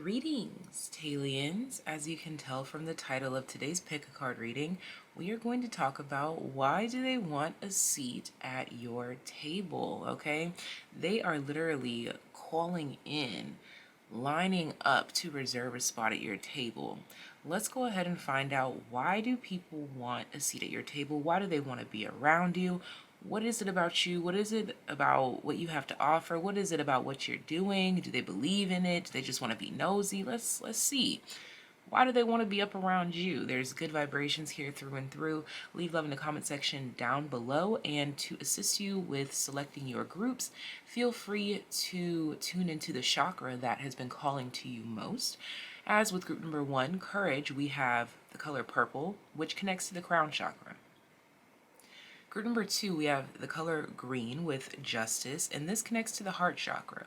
Greetings, TAYliens. As you can tell from the title of today's pick a card reading, we are going to talk about why do they want a seat at your table, okay? They are literally calling in, lining up to reserve a spot at your table. Let's go ahead and find out, why do people want a seat at your table? Why do they want to be around you? What is it about you? What is it about what you have to offer? What is it about what you're doing? Do they believe in it? Do they just want to be nosy? Let's see. Why do they want to be up around you? There's good vibrations here through and through. Leave love in the comment section down below. And to assist you with selecting your groups, feel free to tune into the chakra that has been calling to you most. As with group number 1, Courage, we have the color purple, which connects to the crown chakra. Group number 2, we have the color green with Justice, and this connects to the heart chakra.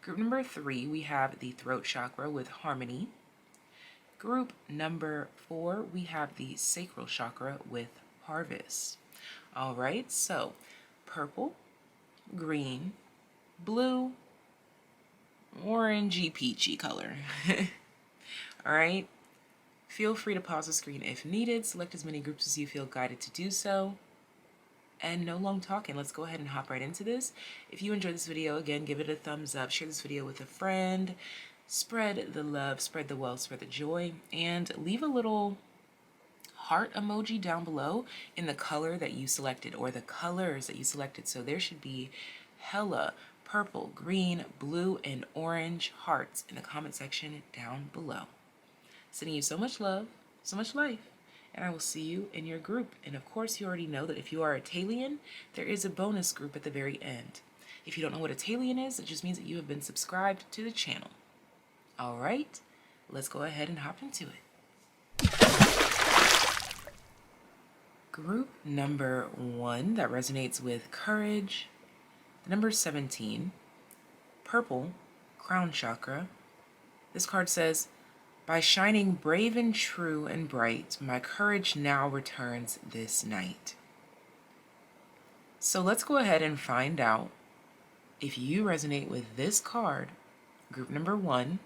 Group number 3, we have the throat chakra with Harmony. Group number 4, we have the sacral chakra with Harvest. All right, so purple, green, blue, orangey peachy color. All right, feel free to pause the screen if needed. Select as many groups as you feel guided to do so. And no long talking, let's go ahead and hop right into this. If you enjoyed this video, again, give it a thumbs up, share this video with a friend, spread the love, spread the wealth, spread the joy, and leave a little heart emoji down below in the color that you selected, or the colors that you selected. So there should be hella purple, green, blue, and orange hearts in the comment section down below. Sending you so much love, so much life. And I will see you in your group. And of course, you already know that if you are a TAYlien, there is a bonus group at the very end. If you don't know what a TAYlien is, it just means that you have been subscribed to the channel. All right, let's go ahead and hop into it. Group number 1 that resonates with Courage, the number 17, purple, crown chakra. This card says, by shining brave and true and bright, my courage now returns this night. So let's go ahead and find out if you resonate with this card, group number 1.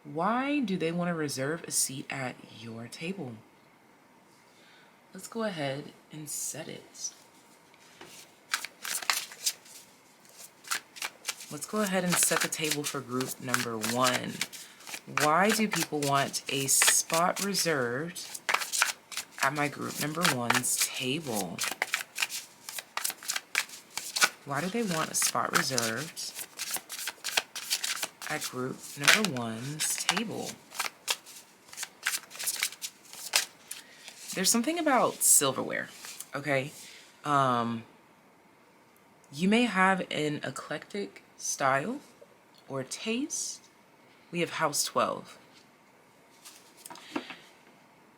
Why do they want to reserve a seat at your table? Let's go ahead and set it. Let's go ahead and set the table for group number 1. Why do people want a spot reserved at my group number 1's table? Why do they want a spot reserved at group number 1's table? There's something about silverware, okay? You may have an eclectic style or taste. We have House 12.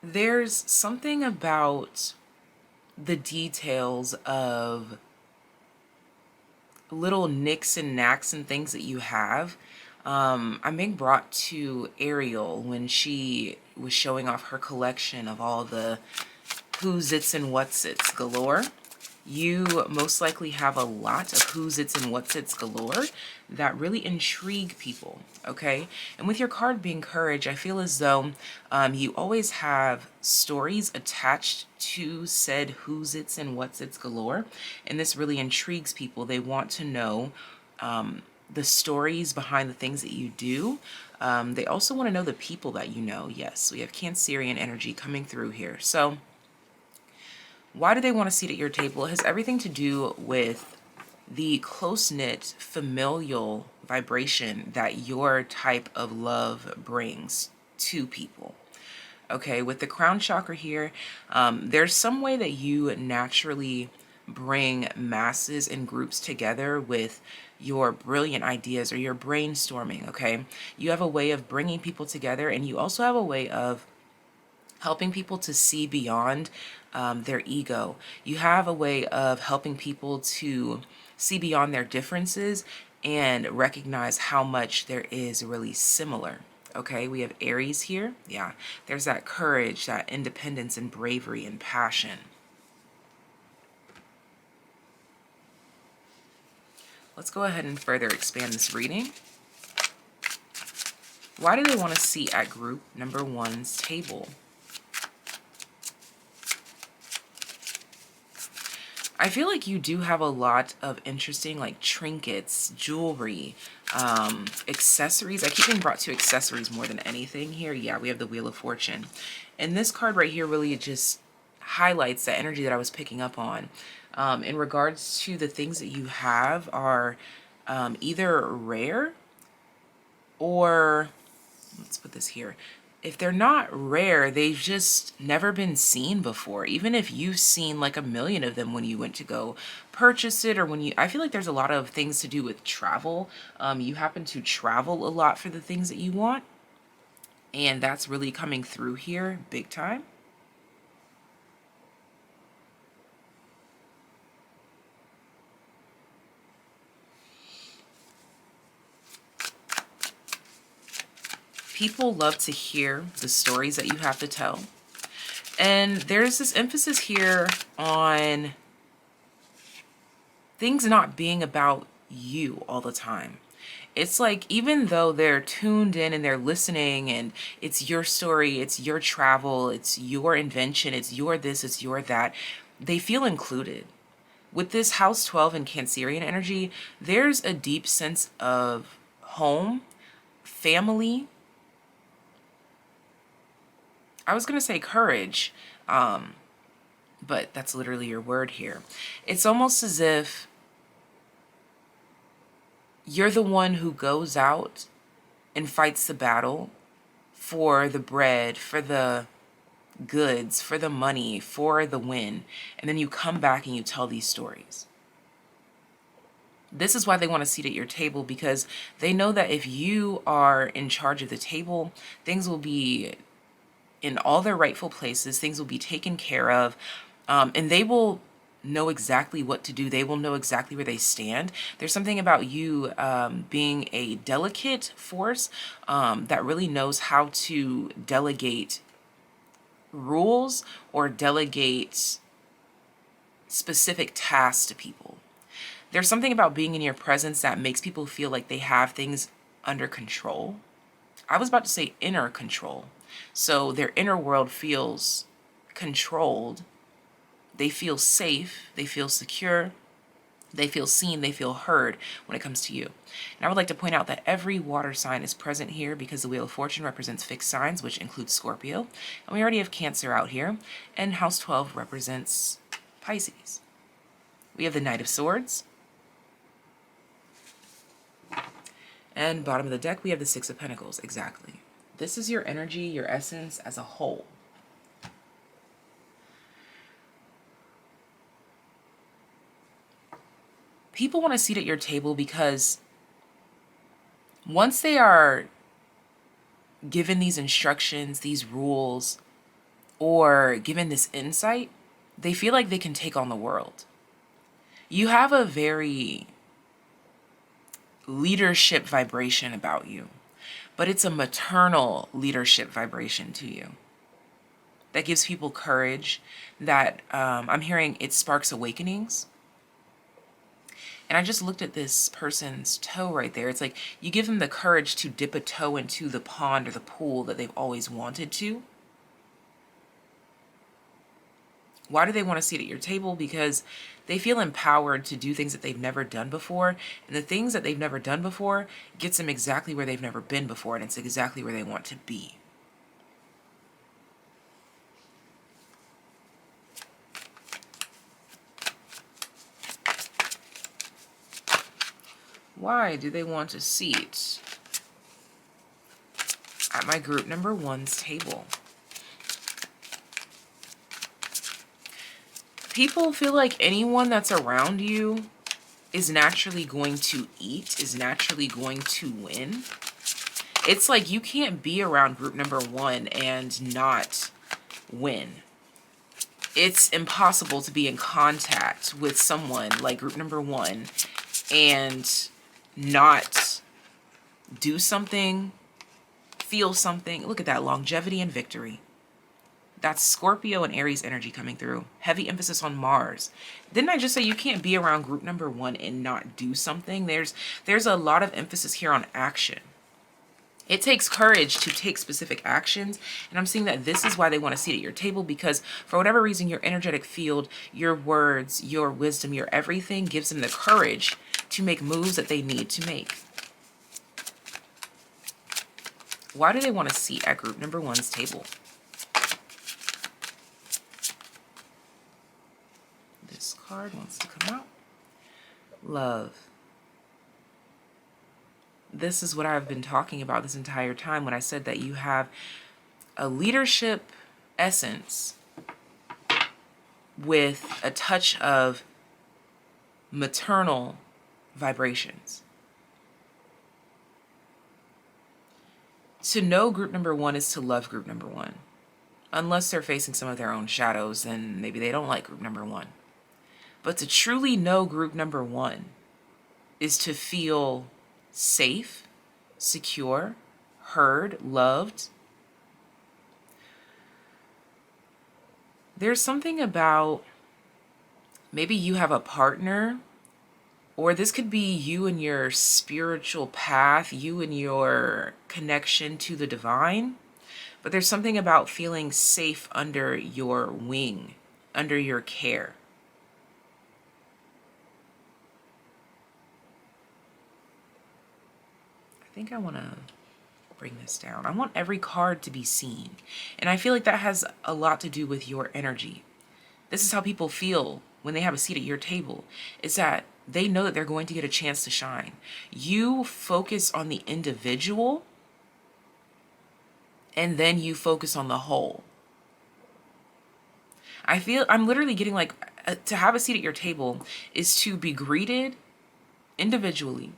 There's something about the details of little nicks and knacks and things that you have. I'm being brought to Ariel when she was showing off her collection of all the who's its and what's its galore. You most likely have a lot of who's its and what's its galore that really intrigue people, okay? And with your card being Courage, I feel as though you always have stories attached to said who's its and what's its galore, and this really intrigues people. They want to know the stories behind the things that you do. They also want to know the people that you know. Yes, we have Cancerian energy coming through here. So why do they want a seat at your table? It has everything to do with the close-knit familial vibration that your type of love brings to people. Okay, with the crown chakra here, there's some way that you naturally bring masses and groups together with your brilliant ideas or your brainstorming, okay? You have a way of bringing people together, and you also have a way of helping people to see beyond their ego. You have a way of helping people to see beyond their differences and recognize how much there is really similar. Okay, we have Aries here. Yeah, there's that courage, that independence and bravery and passion. Let's go ahead and further expand this reading. Why do they want a seat at group number one's table? I feel like you do have a lot of interesting like trinkets, jewelry, accessories. I keep being brought to accessories more than anything here. Yeah, we have the Wheel of Fortune. And this card right here really just highlights the energy that I was picking up on. In regards to the things that you have are either rare or, let's put this here. If they're not rare, they've just never been seen before. Even if you've seen like a million of them when you went to go purchase it, or when you, I feel like there's a lot of things to do with travel. You happen to travel a lot for the things that you want. And that's really coming through here big time. People love to hear the stories that you have to tell. And there's this emphasis here on things not being about you all the time. It's like, even though they're tuned in and they're listening and it's your story, it's your travel, it's your invention, it's your this, it's your that, they feel included. With this House 12 and Cancerian energy, there's a deep sense of home, family. I was going to say courage, but that's literally your word here. It's almost as if you're the one who goes out and fights the battle for the bread, for the goods, for the money, for the win. And then you come back and you tell these stories. This is why they want a seat at your table, because they know that if you are in charge of the table, things will be in all their rightful places, things will be taken care of, and they will know exactly what to do. They will know exactly where they stand. There's something about you being a delicate force that really knows how to delegate rules or delegate specific tasks to people. There's something about being in your presence that makes people feel like they have things under control. I was about to say inner control. So their inner world feels controlled. They feel safe. They feel secure. They feel seen. They feel heard when it comes to you. And I would like to point out that every water sign is present here because the Wheel of Fortune represents fixed signs, which includes Scorpio. And we already have Cancer out here. And House 12 represents Pisces. We have the Knight of Swords. And bottom of the deck, we have the Six of Pentacles. Exactly. This is your energy, your essence as a whole. People want a seat at your table because once they are given these instructions, these rules, or given this insight, they feel like they can take on the world. You have a very leadership vibration about you, but it's a maternal leadership vibration to you that gives people courage, that I'm hearing it sparks awakenings. And I just looked at this person's toe right there. It's like you give them the courage to dip a toe into the pond or the pool that they've always wanted to. Why do they want to sit at your table? Because they feel empowered to do things that they've never done before. And the things that they've never done before gets them exactly where they've never been before. And it's exactly where they want to be. Why do they want a seat at my group number one's table? People feel like anyone that's around you is naturally going to eat, is naturally going to win. It's like you can't be around group number one and not win. It's impossible to be in contact with someone like group number one and not do something, feel something. Look at that, longevity and victory. That's Scorpio and Aries energy coming through. Heavy emphasis on Mars. Didn't I just say you can't be around group number one and not do something? There's a lot of emphasis here on action. It takes courage to take specific actions. And I'm seeing that this is why they want to sit at your table, because for whatever reason, your energetic field, your words, your wisdom, your everything gives them the courage to make moves that they need to make. Why do they want to sit at group number one's table? This card wants to come out. Love. This is what I've been talking about this entire time when I said that you have a leadership essence with a touch of maternal vibrations. To know group number one is to love group number one. Unless they're facing some of their own shadows, then maybe they don't like group number one. But to truly know group number one is to feel safe, secure, heard, loved. There's something about, maybe you have a partner, or this could be you and your spiritual path, you and your connection to the divine. But there's something about feeling safe under your wing, under your care. I think I want to bring this down. I want every card to be seen. And I feel like that has a lot to do with your energy. This is how people feel when they have a seat at your table, is that they know that they're going to get a chance to shine. You focus on the individual, and then you focus on the whole. I feel I'm literally getting like, to have a seat at your table is to be greeted individually,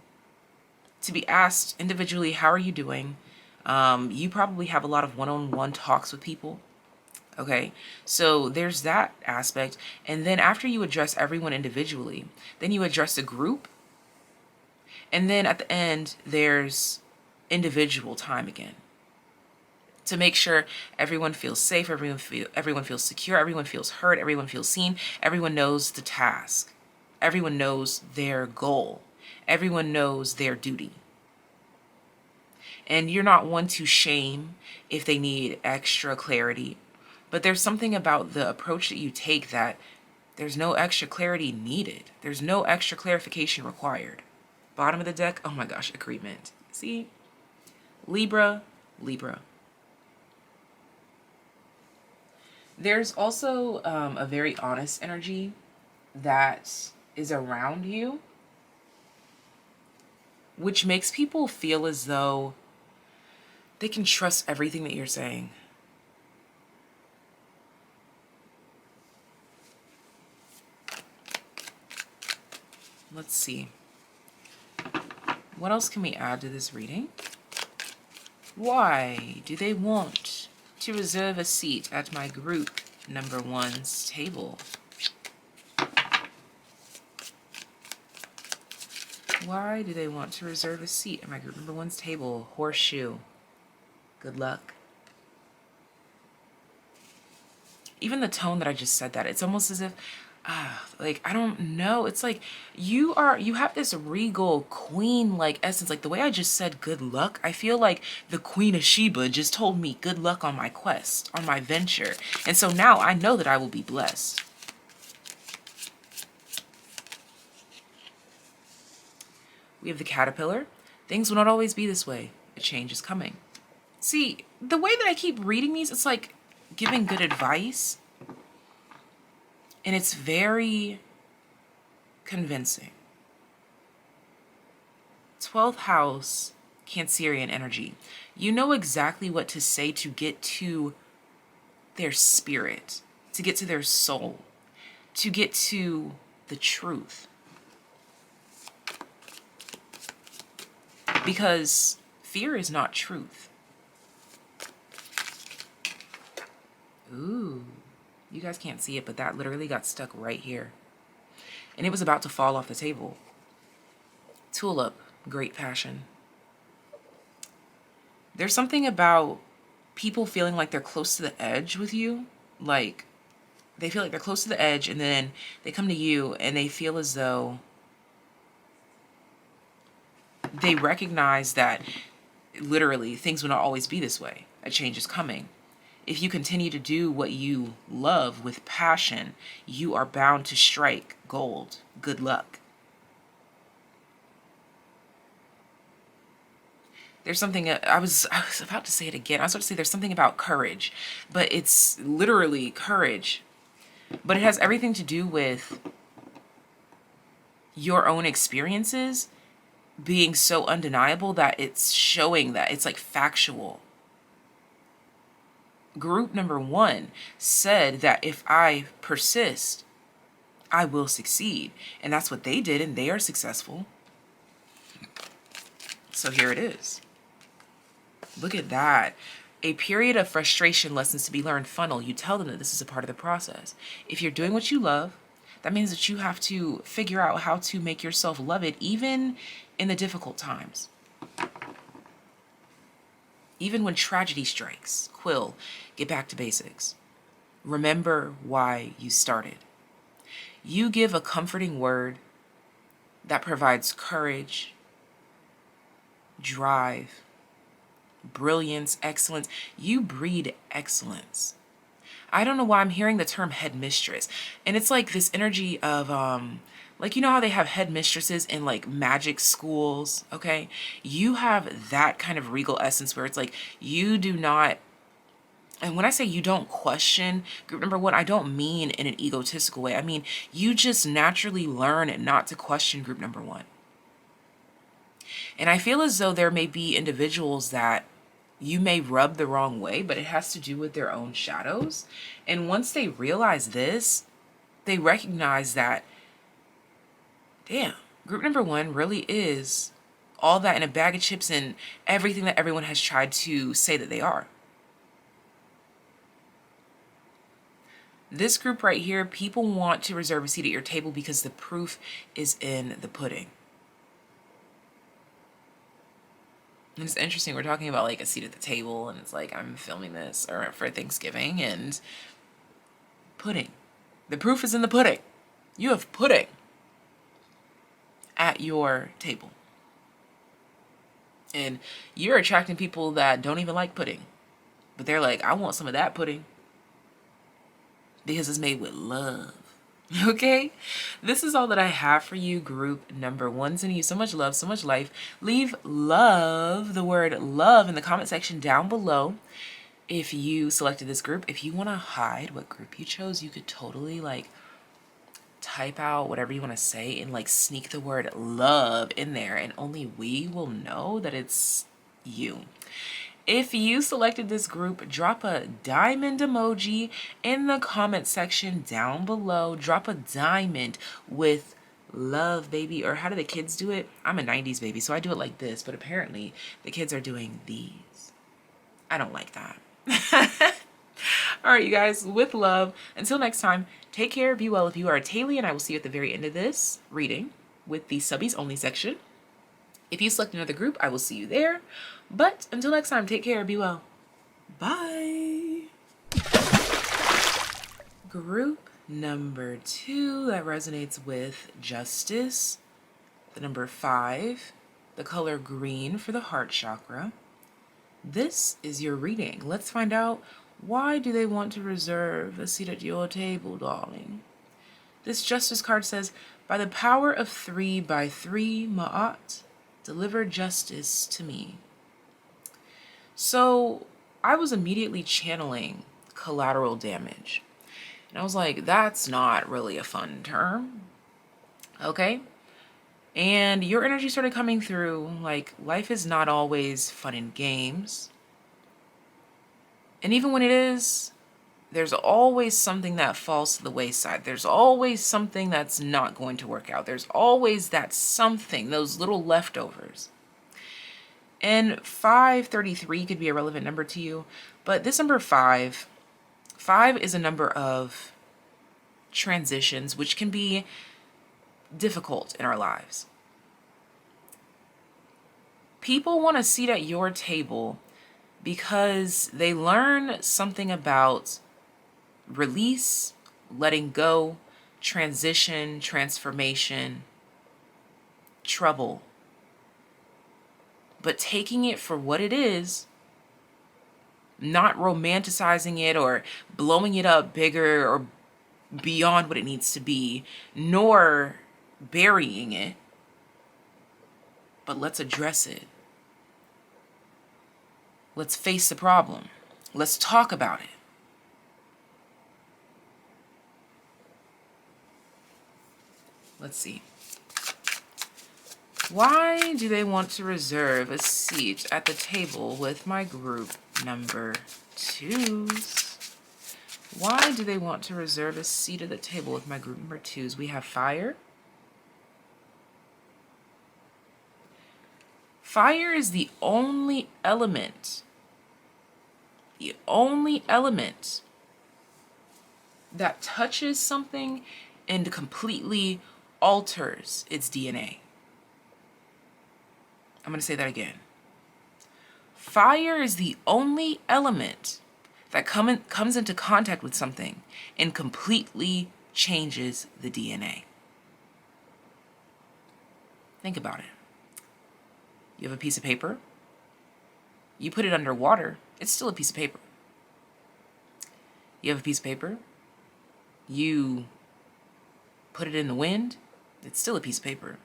to be asked individually, how are you doing? You probably have a lot of one-on-one talks with people. Okay, so there's that aspect. And then after you address everyone individually, then you address a group. And then at the end, there's individual time again, to make sure everyone feels safe, everyone feels secure, everyone feels heard, everyone feels seen, everyone knows the task, everyone knows their goal, everyone knows their duty. And you're not one to shame if they need extra clarity, but there's something about the approach that you take that there's no extra clarity needed. There's no extra clarification required. Bottom of the deck, oh my gosh, agreement. See? Libra, Libra. There's also a very honest energy that is around you, which makes people feel as though they can trust everything that you're saying. Let's see. What else can we add to this reading? Why do they want to reserve a seat at my group number one's table? Why do they want to reserve a seat at my group number one's table? Horseshoe. Good luck. Even the tone that I just said that, it's almost as if, like, I don't know. It's like you have this regal queen-like essence. Like the way I just said good luck, I feel like the Queen of Sheba just told me good luck on my quest, on my venture. And so now I know that I will be blessed. We have the caterpillar. Things will not always be this way. A change is coming. See, the way that I keep reading these, it's like giving good advice. And it's very convincing. 12th house, Cancerian energy. You know exactly what to say to get to their spirit, to get to their soul, to get to the truth. Because fear is not truth. Ooh. You guys can't see it, but that literally got stuck right here. And it was about to fall off the table. Tulip, great passion. There's something about people feeling like they're close to the edge with you. Like, they feel like they're close to the edge, and then they come to you and they feel as though they recognize that literally, things will not always be this way. A change is coming. If you continue to do what you love with passion, you are bound to strike gold. Good luck. There's something, I was about to say it again. I was about to say there's something about courage, but it's literally courage. But it has everything to do with your own experiences being so undeniable that it's showing that it's like factual. Group number 1 said that if I persist, I will succeed. And that's what they did, and they are successful. So here it is. Look at that. A period of frustration, lessons to be learned funnel. You tell them that this is a part of the process. If you're doing what you love, that means that you have to figure out how to make yourself love it, even in the difficult times. Even when tragedy strikes. Quill, get back to basics. Remember why you started. You give a comforting word that provides courage, drive, brilliance, excellence. You breed excellence. I don't know why I'm hearing the term headmistress. And it's like this energy of, like, you know how they have headmistresses in like magic schools, okay? You have that kind of regal essence where it's like, you do not, and when I say you don't question group number 1, I don't mean in an egotistical way. I mean, you just naturally learn not to question group number 1. And I feel as though there may be individuals that you may rub the wrong way, but it has to do with their own shadows. And once they realize this, they recognize that, damn, group number 1 really is all that in a bag of chips and everything that everyone has tried to say that they are. This group right here, people want to reserve a seat at your table because the proof is in the pudding. And it's interesting, we're talking about like a seat at the table, and it's like I'm filming this or for Thanksgiving, and pudding. The proof is in the pudding. You have pudding at your table. And you're attracting people that don't even like pudding. But they're like, I want some of that pudding. Because it's made with love. Okay? This is all that I have for you, group number 1. Sending you so much love, so much life. Leave love, the word love, in the comment section down below. If you selected this group, if you want to hide what group you chose, you could totally like type out whatever you want to say and like sneak the word love in there, and only we will know that it's you. If you selected this group, drop a diamond emoji in the comment section down below. Drop a diamond with love, baby. Or how do the kids do it? I'm a 90s baby, so I do it like this, but apparently the kids are doing these. I don't like that. All right, you guys, with love. Until next time, take care, be well. If you are a Taylien, I will see you at the very end of this reading with the subbies only section. If you select another group, I will see you there. But until next time, take care, be well. Bye. Group number 2 that resonates with justice. The number 5, the color green for the heart chakra. This is your reading. Let's find out, why do they want to reserve a seat at your table, darling? This justice card says, by the power of 3 by 3, Ma'at, deliver justice to me. So I was immediately channeling collateral damage. And I was like, that's not really a fun term. Okay? And your energy started coming through, like, life is not always fun and games. And even when it is, there's always something that falls to the wayside. There's always something that's not going to work out. There's always that something, those little leftovers. And 533 could be a relevant number to you, but this number 5 is a number of transitions, which can be difficult in our lives. People want a seat at your table because they learn something about release, letting go, transition, transformation, trouble. but taking it for what it is, not romanticizing it or blowing it up bigger or beyond what it needs to be, nor burying it, but let's address it. Let's face the problem. Let's talk about it. Let's see. Why do they want to reserve a seat at the table with my group number 2s? Why do they want to reserve a seat at the table with my group number 2s? We have fire. Fire is the only element that touches something and completely alters its DNA. I'm going to say that again. Fire is the only element that comes into contact with something and completely changes the DNA. Think about it. You have a piece of paper. You put it under water, it's still a piece of paper. You have a piece of paper. You put it in the wind, it's still a piece of paper.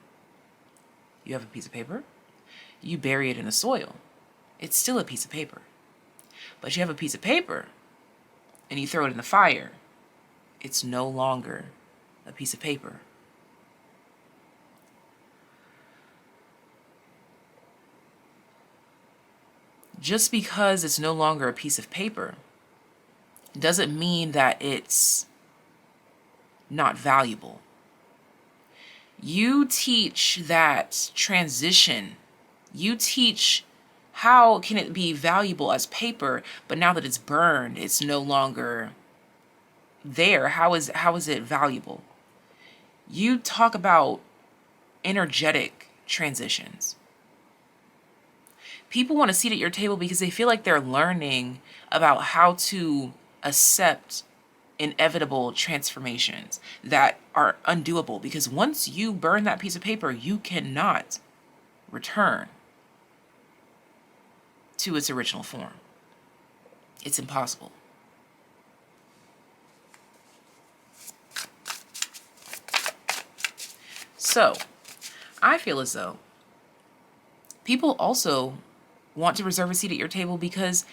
You have a piece of paper. You bury it in the soil, it's still a piece of paper. But you have a piece of paper and you throw it in the fire, it's no longer a piece of paper. Just because it's no longer a piece of paper doesn't mean that it's not valuable. You teach that transition. You teach how can it be valuable as paper, but now that it's burned, it's no longer there. How is it valuable? You talk about energetic transitions. People want a seat at your table because they feel like they're learning about how to accept inevitable transformations that are undoable, because once you burn that piece of paper, you cannot return to its original form. It's impossible. So, I feel as though people also want to reserve a seat at your table because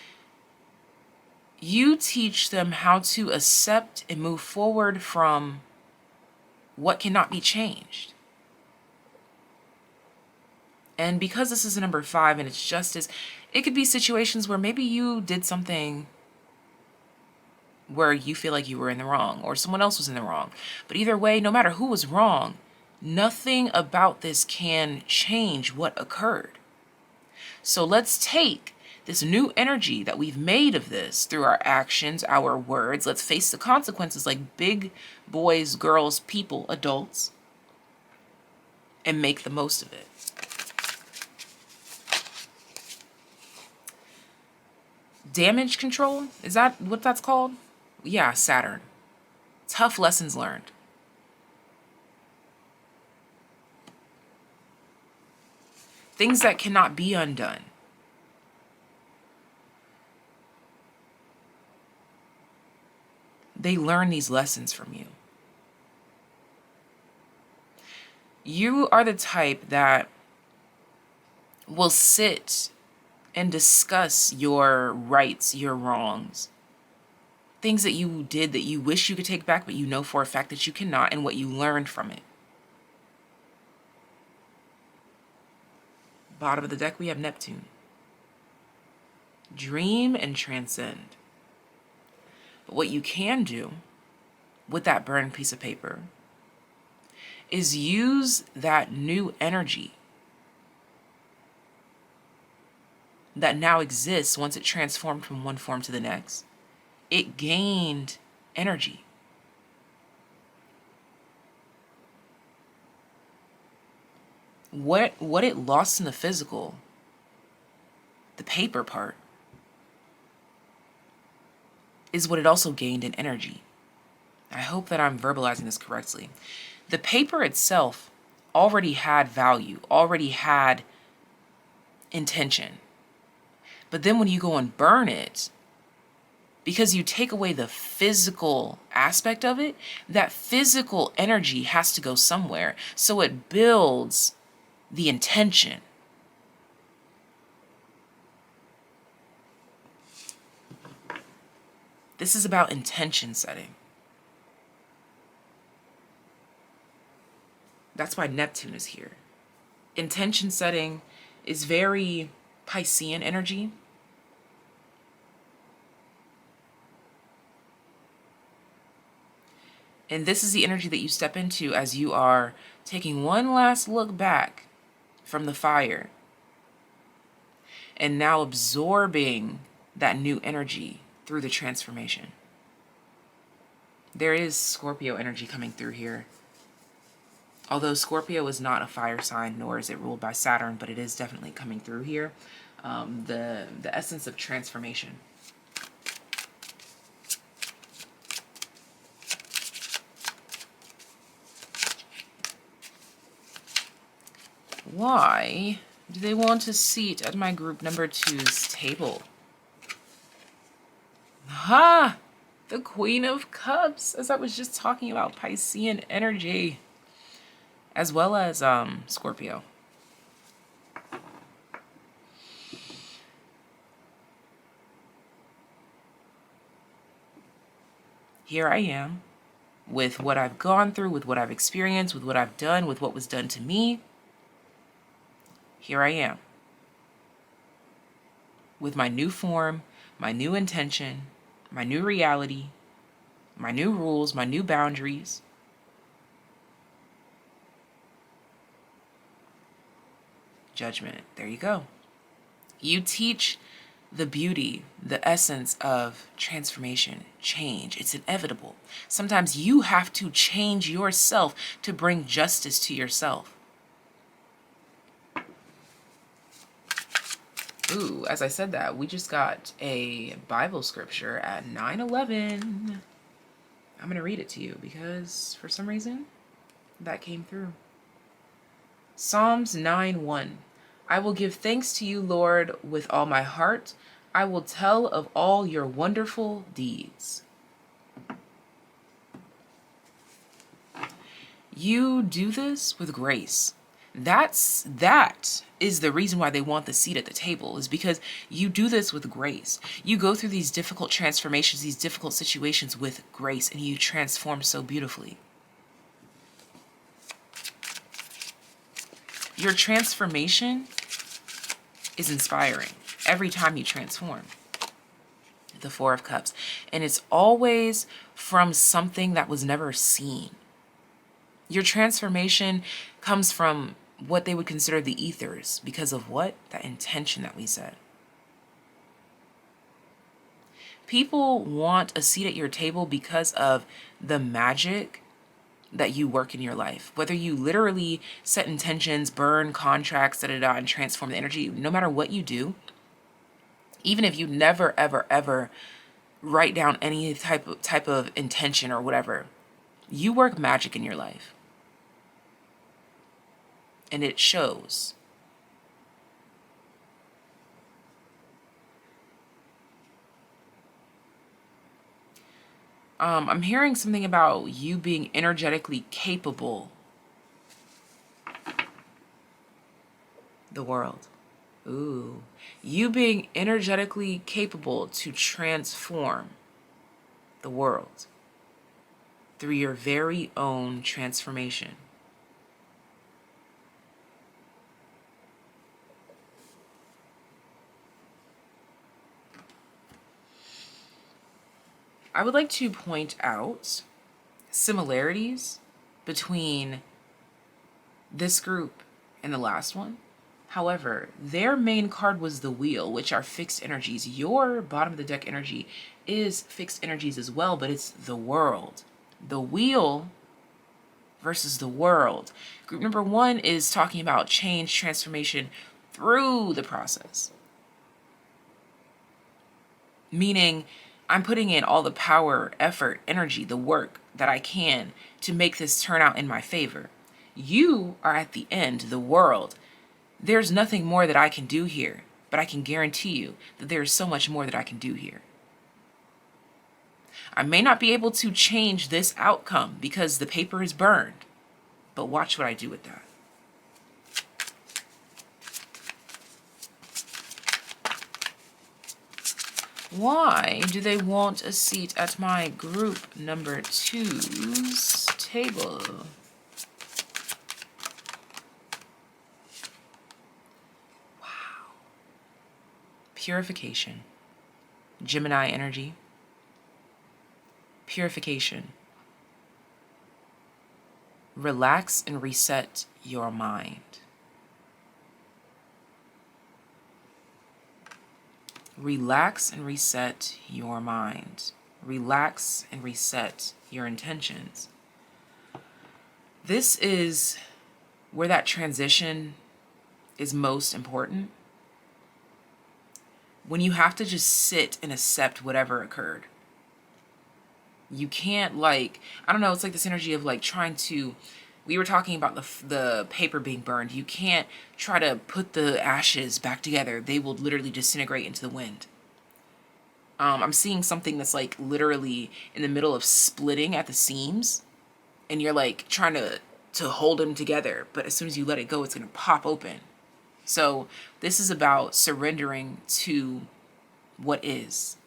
you teach them how to accept and move forward from what cannot be changed. And because this is a number 5 and it's justice, it could be situations where maybe you did something where you feel like you were in the wrong or someone else was in the wrong. But either way, no matter who was wrong, nothing about this can change what occurred. So let's take this new energy that we've made of this through our actions, our words. Let's face the consequences like big boys, girls, people, adults, and make the most of it. Damage control, is that what that's called? Yeah, Saturn. Tough lessons learned. Things that cannot be undone. They learn these lessons from you. You are the type that will sit and discuss your rights, your wrongs, things that you did that you wish you could take back, but you know for a fact that you cannot, and what you learned from it. Bottom of the deck, we have Neptune. Dream and transcend. But what you can do with that burned piece of paper is use that new energy that now exists once it transformed from one form to the next. It gained energy. What it lost in the physical, the paper part, is what it also gained in energy. I hope that I'm verbalizing this correctly. The paper itself already had value, already had intention. But then when you go and burn it, because you take away the physical aspect of it, that physical energy has to go somewhere. So it builds the intention. This is about intention setting. That's why Neptune is here. Intention setting is very Piscean energy. And this is the energy that you step into as you are taking one last look back from the fire and now absorbing that new energy through the transformation. There is Scorpio energy coming through here. Although Scorpio is not a fire sign, nor is it ruled by Saturn, but it is definitely coming through here. The essence of transformation. Why do they want a seat at my group number 2's table? Ha! The Queen of Cups, as I was just talking about Piscean energy, as well as Scorpio. Here I am, with what I've gone through, with what I've experienced, with what I've done, with what was done to me. Here I am, with my new form, my new intention, my new reality, my new rules, my new boundaries. Judgment. There you go. You teach the beauty, the essence of transformation, change. It's inevitable. Sometimes you have to change yourself to bring justice to yourself. Ooh, as I said that, we just got a Bible scripture at 9:11. I'm going to read it to you because for some reason that came through. Psalms 9:1. I will give thanks to you, Lord, with all my heart. I will tell of all your wonderful deeds. You do this with grace. That is the reason why they want the seat at the table, is because you do this with grace. You go through these difficult transformations, these difficult situations with grace, and you transform so beautifully. Your transformation is inspiring every time you transform. The Four of Cups. And it's always from something that was never seen. Your transformation comes from what they would consider the ethers because of what? That intention that we said. People want a seat at your table because of the magic that you work in your life. Whether you literally set intentions, burn contracts, and transform the energy, no matter what you do, even if you never, ever, ever write down any type of intention or whatever, you work magic in your life. And it shows. I'm hearing something about you being energetically capable. The world. Ooh. You being energetically capable to transform the world through your very own transformation. I would like to point out similarities between this group and the last one. However, their main card was the wheel, which are fixed energies. Your bottom of the deck energy is fixed energies as well, but it's the world. The wheel versus the world. Group number 1 is talking about change, transformation through the process. Meaning, I'm putting in all the power, effort, energy, the work that I can to make this turn out in my favor. You are at the end, the world. There's nothing more that I can do here, but I can guarantee you that there is so much more that I can do here. I may not be able to change this outcome because the paper is burned, but watch what I do with that. Why do they want a seat at my group number 2's table? Wow. Purification. Gemini energy. Purification. Relax and reset your mind. Relax and reset your mind. Relax and reset your intentions. This is where that transition is most important. When you have to just sit and accept whatever occurred. You can't I don't know, it's like this energy of trying to, we were talking about the paper being burned. You can't try to put the ashes back together. They will literally disintegrate into the wind. I'm seeing something that's literally in the middle of splitting at the seams, and you're trying to hold them together, but as soon as you let it go, it's going to pop open. So this is about surrendering to what is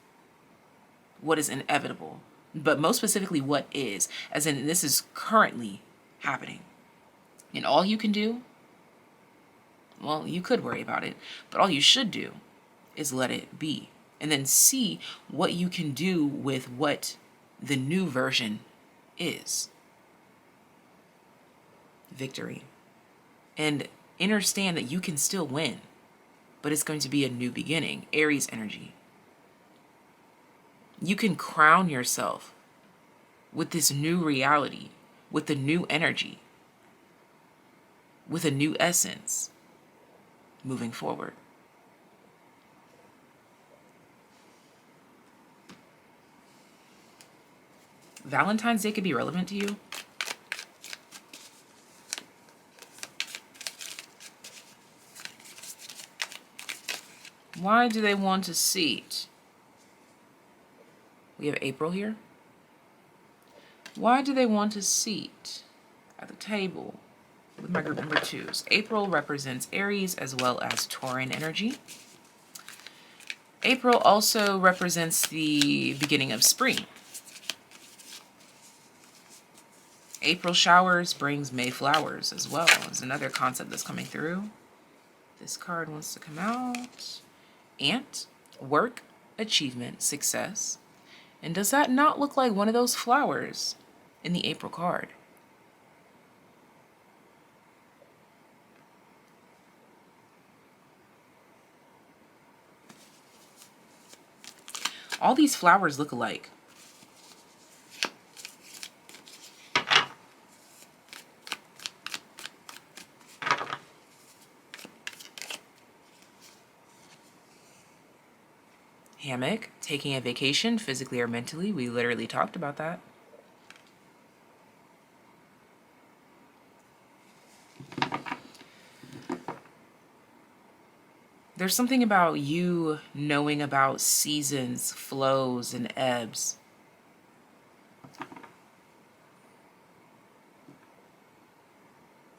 inevitable, but most specifically what is, as in this is currently happening. And all you can do, well, you could worry about it, but all you should do is let it be. And then see what you can do with what the new version is. Victory. And understand that you can still win, but it's going to be a new beginning. Aries energy. You can crown yourself with this new reality, with the new energy, with a new essence moving forward. Valentine's Day could be relevant to you. Why do they want a seat? We have April here. Why do they want a seat at the table with my group number 2's? April represents Aries as well as Taurean energy. April also represents the beginning of spring. April showers brings May flowers as well. Is another concept that's coming through. This card wants to come out. Ant, work, achievement, success. And does that not look like one of those flowers in the April card? All these flowers look alike. Hammock, taking a vacation, physically or mentally. We literally talked about that. There's something about you knowing about seasons, flows, and ebbs.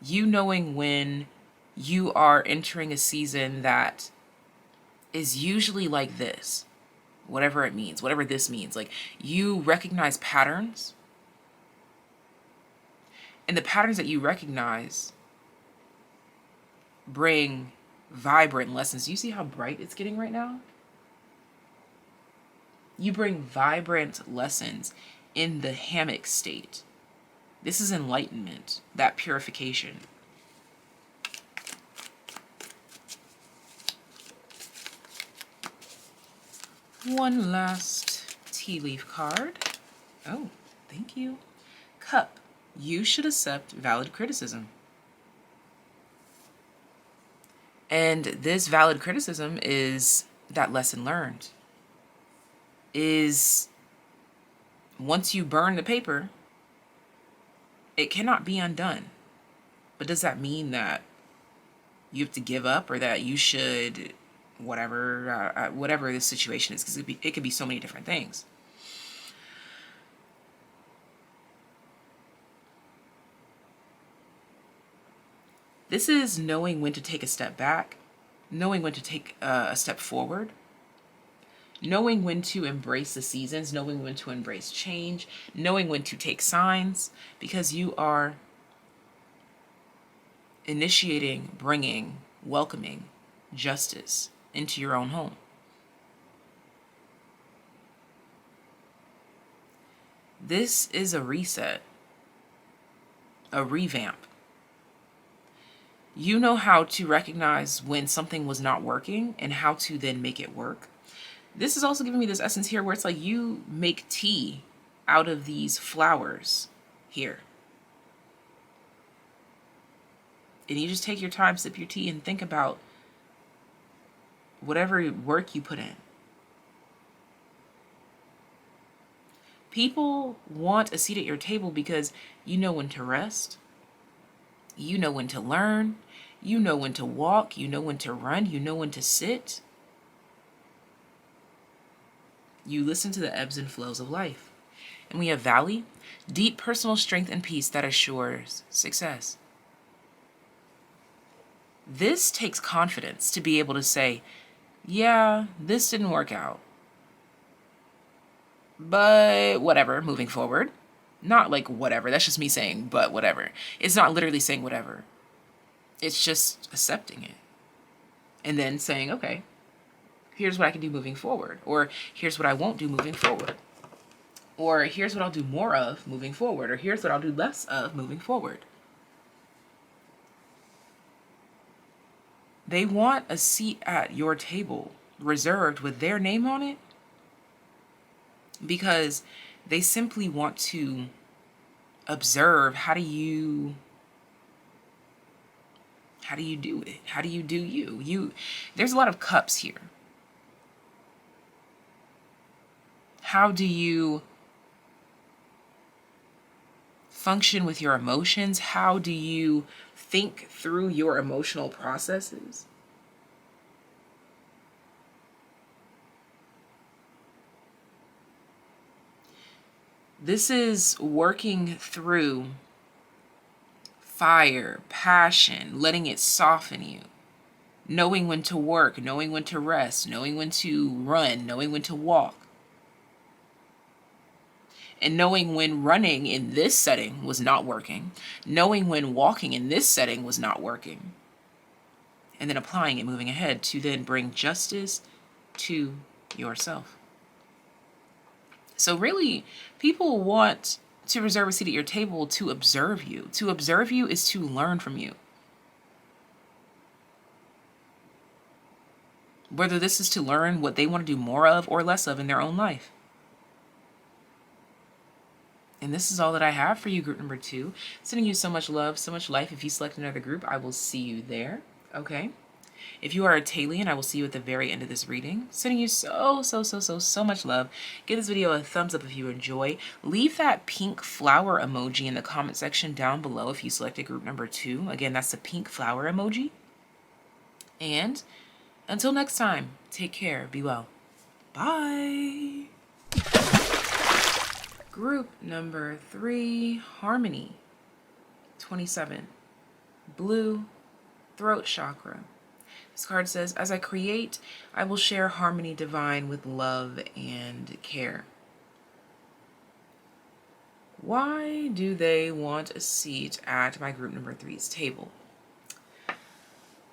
You knowing when you are entering a season that is usually like this. Whatever it means, whatever this means. You recognize patterns. And the patterns that you recognize bring vibrant lessons. You see how bright it's getting right now? You bring vibrant lessons in the hammock state. This is enlightenment, that purification. One last tea leaf card. Oh, thank you. Cup. You should accept valid criticism. And this valid criticism is that lesson learned. Is once you burn the paper, it cannot be undone. But does that mean that you have to give up, or that you should whatever the situation is, because it could be so many different things. This is knowing when to take a step back, knowing when to take a step forward, knowing when to embrace the seasons, knowing when to embrace change, knowing when to take signs, because you are initiating, bringing, welcoming justice into your own home. This is a reset, a revamp. You know how to recognize when something was not working and how to then make it work. This is also giving me this essence here where it's like you make tea out of these flowers here. And you just take your time, sip your tea, and think about whatever work you put in. People want a seat at your table because you know when to rest, you know when to learn, you know when to walk, you know when to run, you know when to sit. You listen to the ebbs and flows of life. And we have valley, deep personal strength and peace that assures success. This takes confidence to be able to say, yeah, this didn't work out, but whatever, moving forward. Not like whatever, that's just me saying, but whatever. It's not literally saying whatever. It's just accepting it. And then saying, okay, here's what I can do moving forward. Or here's what I won't do moving forward. Or here's what I'll do more of moving forward. Or here's what I'll do less of moving forward. They want a seat at your table reserved with their name on it because they simply want to observe how do you do it? How do you do you? There's a lot of cups here. How do you function with your emotions? How do you think through your emotional processes? This is working through fire, passion, letting it soften you, knowing when to work, knowing when to rest, knowing when to run, knowing when to walk. And knowing when running in this setting was not working, knowing when walking in this setting was not working, and then applying it, moving ahead to then bring justice to yourself. So really, people want to reserve a seat at your table to observe you. To observe you is to learn from you. Whether this is to learn what they want to do more of or less of in their own life. And this is all that I have for you, group number 2. Sending you so much love, so much life. If you select another group, I will see you there. Okay? If you are a TAYlien, I will see you at the very end of this reading. Sending you so much love. Give this video a thumbs up if you enjoy. Leave that pink flower emoji in the comment section down below if you selected group number 2. Again, that's the pink flower emoji. And until next time, take care. Be well. Bye. Group number 3, Harmony, 27, Blue, Throat Chakra. This card says, as I create, I will share harmony divine with love and care. Why do they want a seat at my group number 3's table?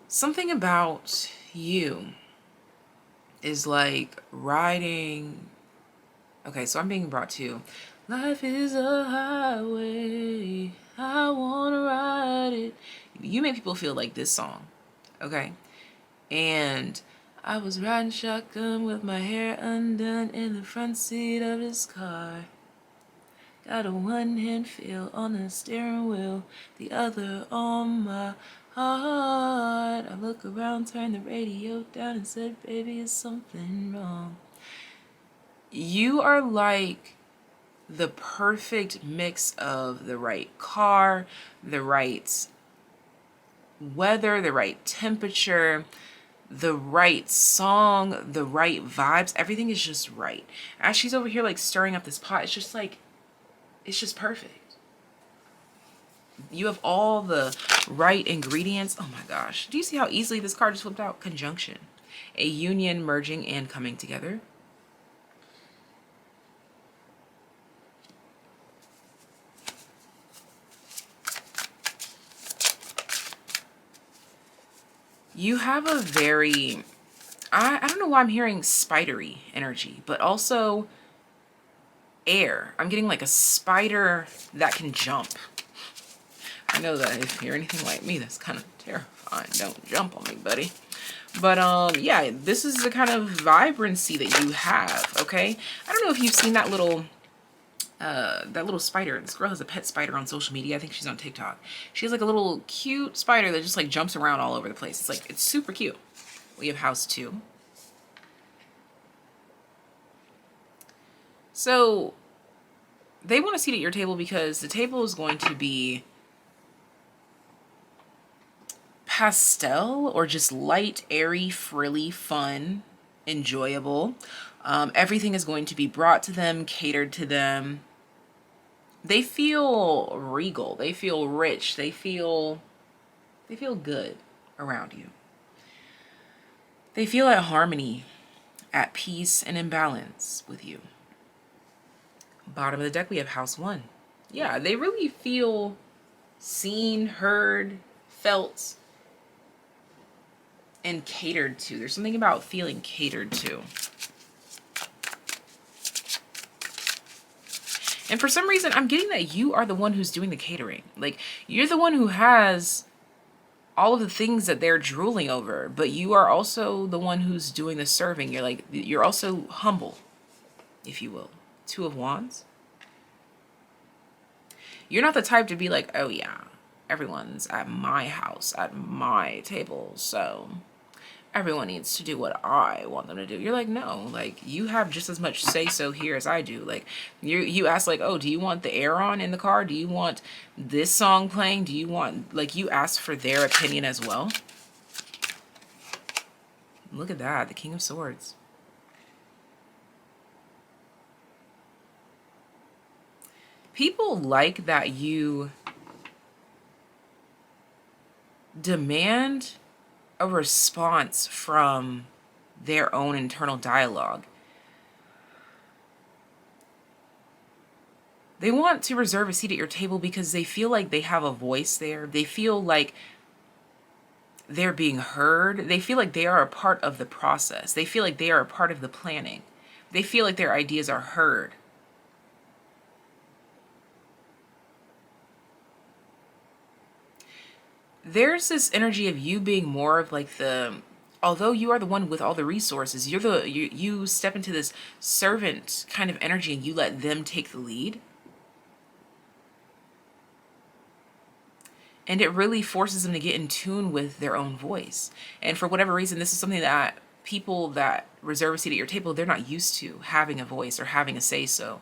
Something about you is like riding. Okay, so I'm being brought to life is a highway, I wanna ride it. You make people feel like this song, okay? And I was riding shotgun with my hair undone in the front seat of his car. Got a one-hand feel on the steering wheel, the other on my heart. I look around, turned the radio down and said, baby, is something wrong? You are like the perfect mix of the right car, the right weather, the right temperature, the right song, the right vibes. Everything is just right. As she's over here like stirring up this pot, it's just like, it's just perfect. You have all the right ingredients. Oh my gosh. Do you see how easily this card just flipped out? Conjunction. A union, merging, and coming together. You have a very, I don't know why I'm hearing spidery energy, but also air. I'm getting like a spider that can jump. I know that if you're anything like me, that's kind of terrifying. Don't jump on me, buddy. But yeah, this is the kind of vibrancy that you have, okay? I don't know if you've seen that little spider. This girl has a pet spider on social media. I think she's on TikTok. She has like a little cute spider that just like jumps around all over the place. It's like, it's super cute. We have house 2. So they want a seat at your table because the table is going to be pastel or just light, airy, frilly, fun, enjoyable. Everything is going to be brought to them, catered to them. They feel regal. They feel rich. They feel good around you. They feel at harmony, at peace, and in balance with you. Bottom of the deck, we have house 1. Yeah, they really feel seen, heard, felt, and catered to. There's something about feeling catered to. And for some reason, I'm getting that you are the one who's doing the catering. Like, you're the one who has all of the things that they're drooling over, but you are also the one who's doing the serving. You're like, you're also humble, if you will. 2 of Wands. You're not the type to be like, oh yeah, everyone's at my house, at my table, so everyone needs to do what I want them to do. You're like, no, like, you have just as much say so here as I do. Like, you ask like, oh, do you want the air on in the car? Do you want this song playing? Do you want, like, you ask for their opinion as well. Look at that, the King of Swords. People like that you demand a response from their own internal dialogue. They want to reserve a seat at your table because they feel like they have a voice there. They feel like they're being heard. They feel like they are a part of the process. They feel like they are a part of the planning. They feel like their ideas are heard. There's this energy of you being more of like the, although you are the one with all the resources, you step into this servant kind of energy and you let them take the lead. And it really forces them to get in tune with their own voice. And for whatever reason, this is something that people that reserve a seat at your table, they're not used to having a voice or having a say-so,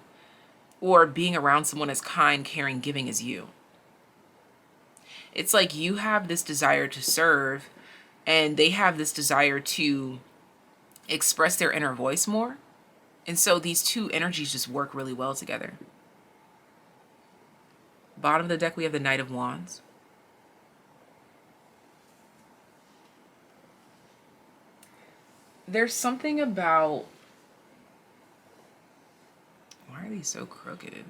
or being around someone as kind, caring, giving as you. It's like you have this desire to serve and they have this desire to express their inner voice more. And so these 2 energies just work really well together. Bottom of the deck, we have the Knight of Wands. There's something about, why are these so crooked?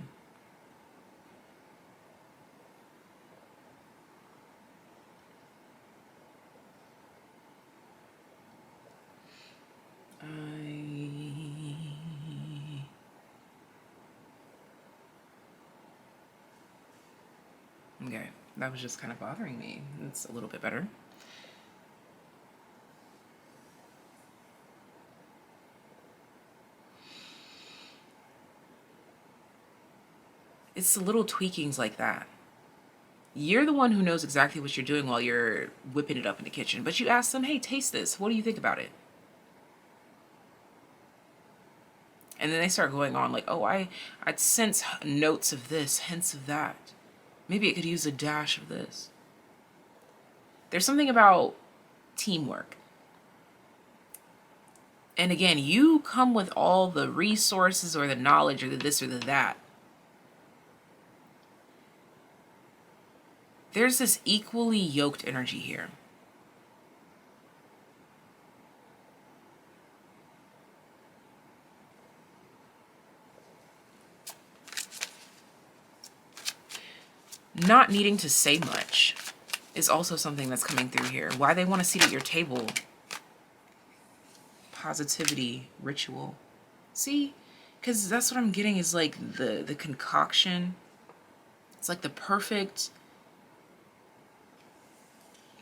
Okay, that was just kind of bothering me. It's a little bit better. It's the little tweakings like that. You're the one who knows exactly what you're doing while you're whipping it up in the kitchen. But you ask them, hey, taste this. What do you think about it? And then they start going on like, oh, I'd sense notes of this, hints of that. Maybe it could use a dash of this. There's something about teamwork. And again, you come with all the resources or the knowledge or the this or the that. There's this equally yoked energy here. Not needing to say much is also something that's coming through here. Why they want to sit at your table. Positivity, ritual. See? Because that's what I'm getting is like the concoction. It's like the perfect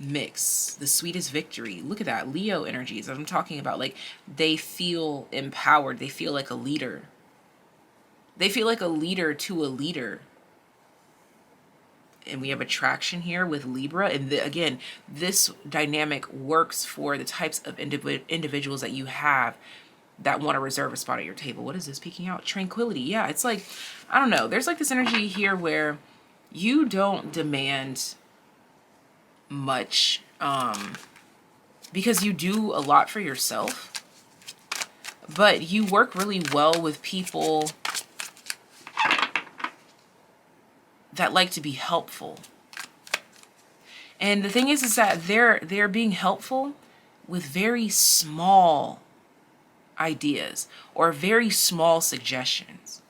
mix, the sweetest victory. Look at that, Leo energies that I'm talking about. Like, they feel empowered. They feel like a leader. They feel like a leader to a leader. And we have attraction here with Libra. And again, this dynamic works for the types of individuals that you have that want to reserve a spot at your table. What is this peeking out? Tranquility. Yeah, it's like, I don't know. There's like this energy here where you don't demand much because you do a lot for yourself, but you work really well with people that like to be helpful. And the thing is that they're being helpful with very small ideas or very small suggestions.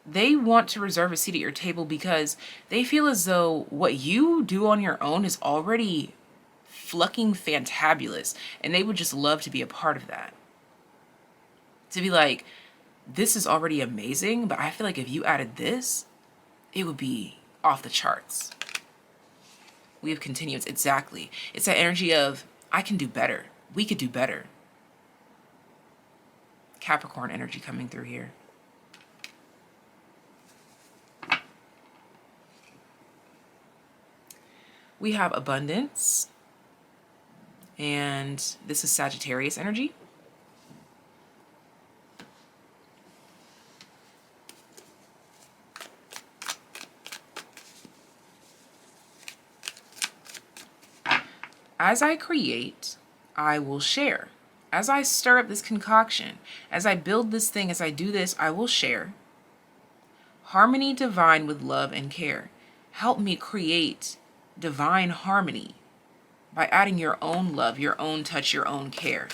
They want to reserve a seat at your table because they feel as though what you do on your own is already fucking fantabulous, and they would just love to be a part of that. To be like, this is already amazing, but I feel like if you added this, it would be off the charts. We have continuance. Exactly. It's that energy of, I can do better. We could do better. Capricorn energy coming through here. We have abundance. And this is Sagittarius energy. As I create, I will share. As I stir up this concoction, as I build this thing, as I do this, I will share. Harmony divine with love and care. Help me create divine harmony by adding your own love, your own touch, your own care.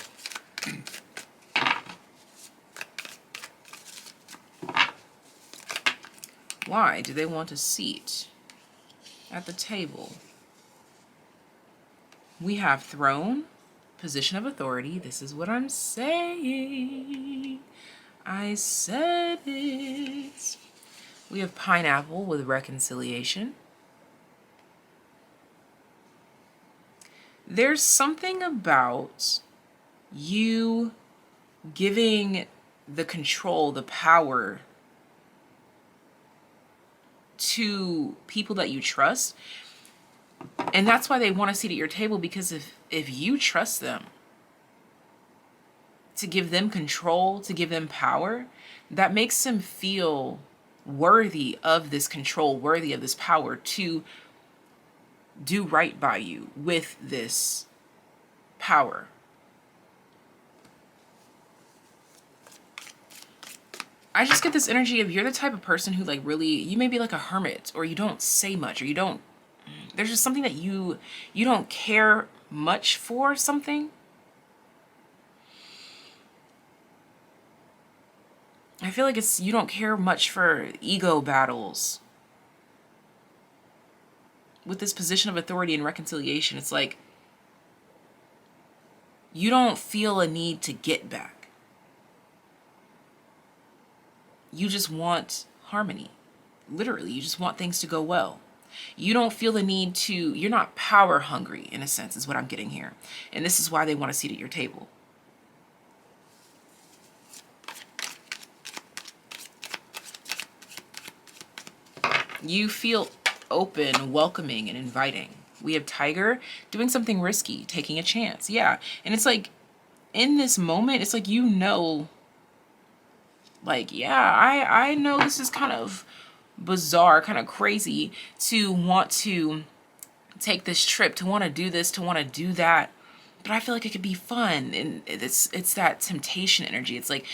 Why do they want a seat at the table? We have throne, position of authority. This is what I'm saying. I said it. We have pineapple with reconciliation. There's something about you giving the control, the power to people that you trust. And that's why they want a seat at your table, because if you trust them to give them control, to give them power, that makes them feel worthy of this control, worthy of this power to do right by you with this power. I just get this energy of you're the type of person who like really, you may be like a hermit, or you don't say much, or you don't, there's just something that you don't care much for something. I feel like it's, you don't care much for ego battles. With this position of authority and reconciliation, it's like you don't feel a need to get back. You just want harmony. Literally, you just want things to go well. You don't feel the need to, you're not power hungry in a sense, is what I'm getting here. And this is why they want a seat at your table. You feel open, welcoming, and inviting. We have tiger, doing something risky, taking a chance. Yeah. And it's like, in this moment, it's like, you know Like, yeah, I know this is kind of bizarre, kind of crazy to want to take this trip, to want to do this, to want to do that, but I feel like it could be fun. And it's that temptation energy. It's like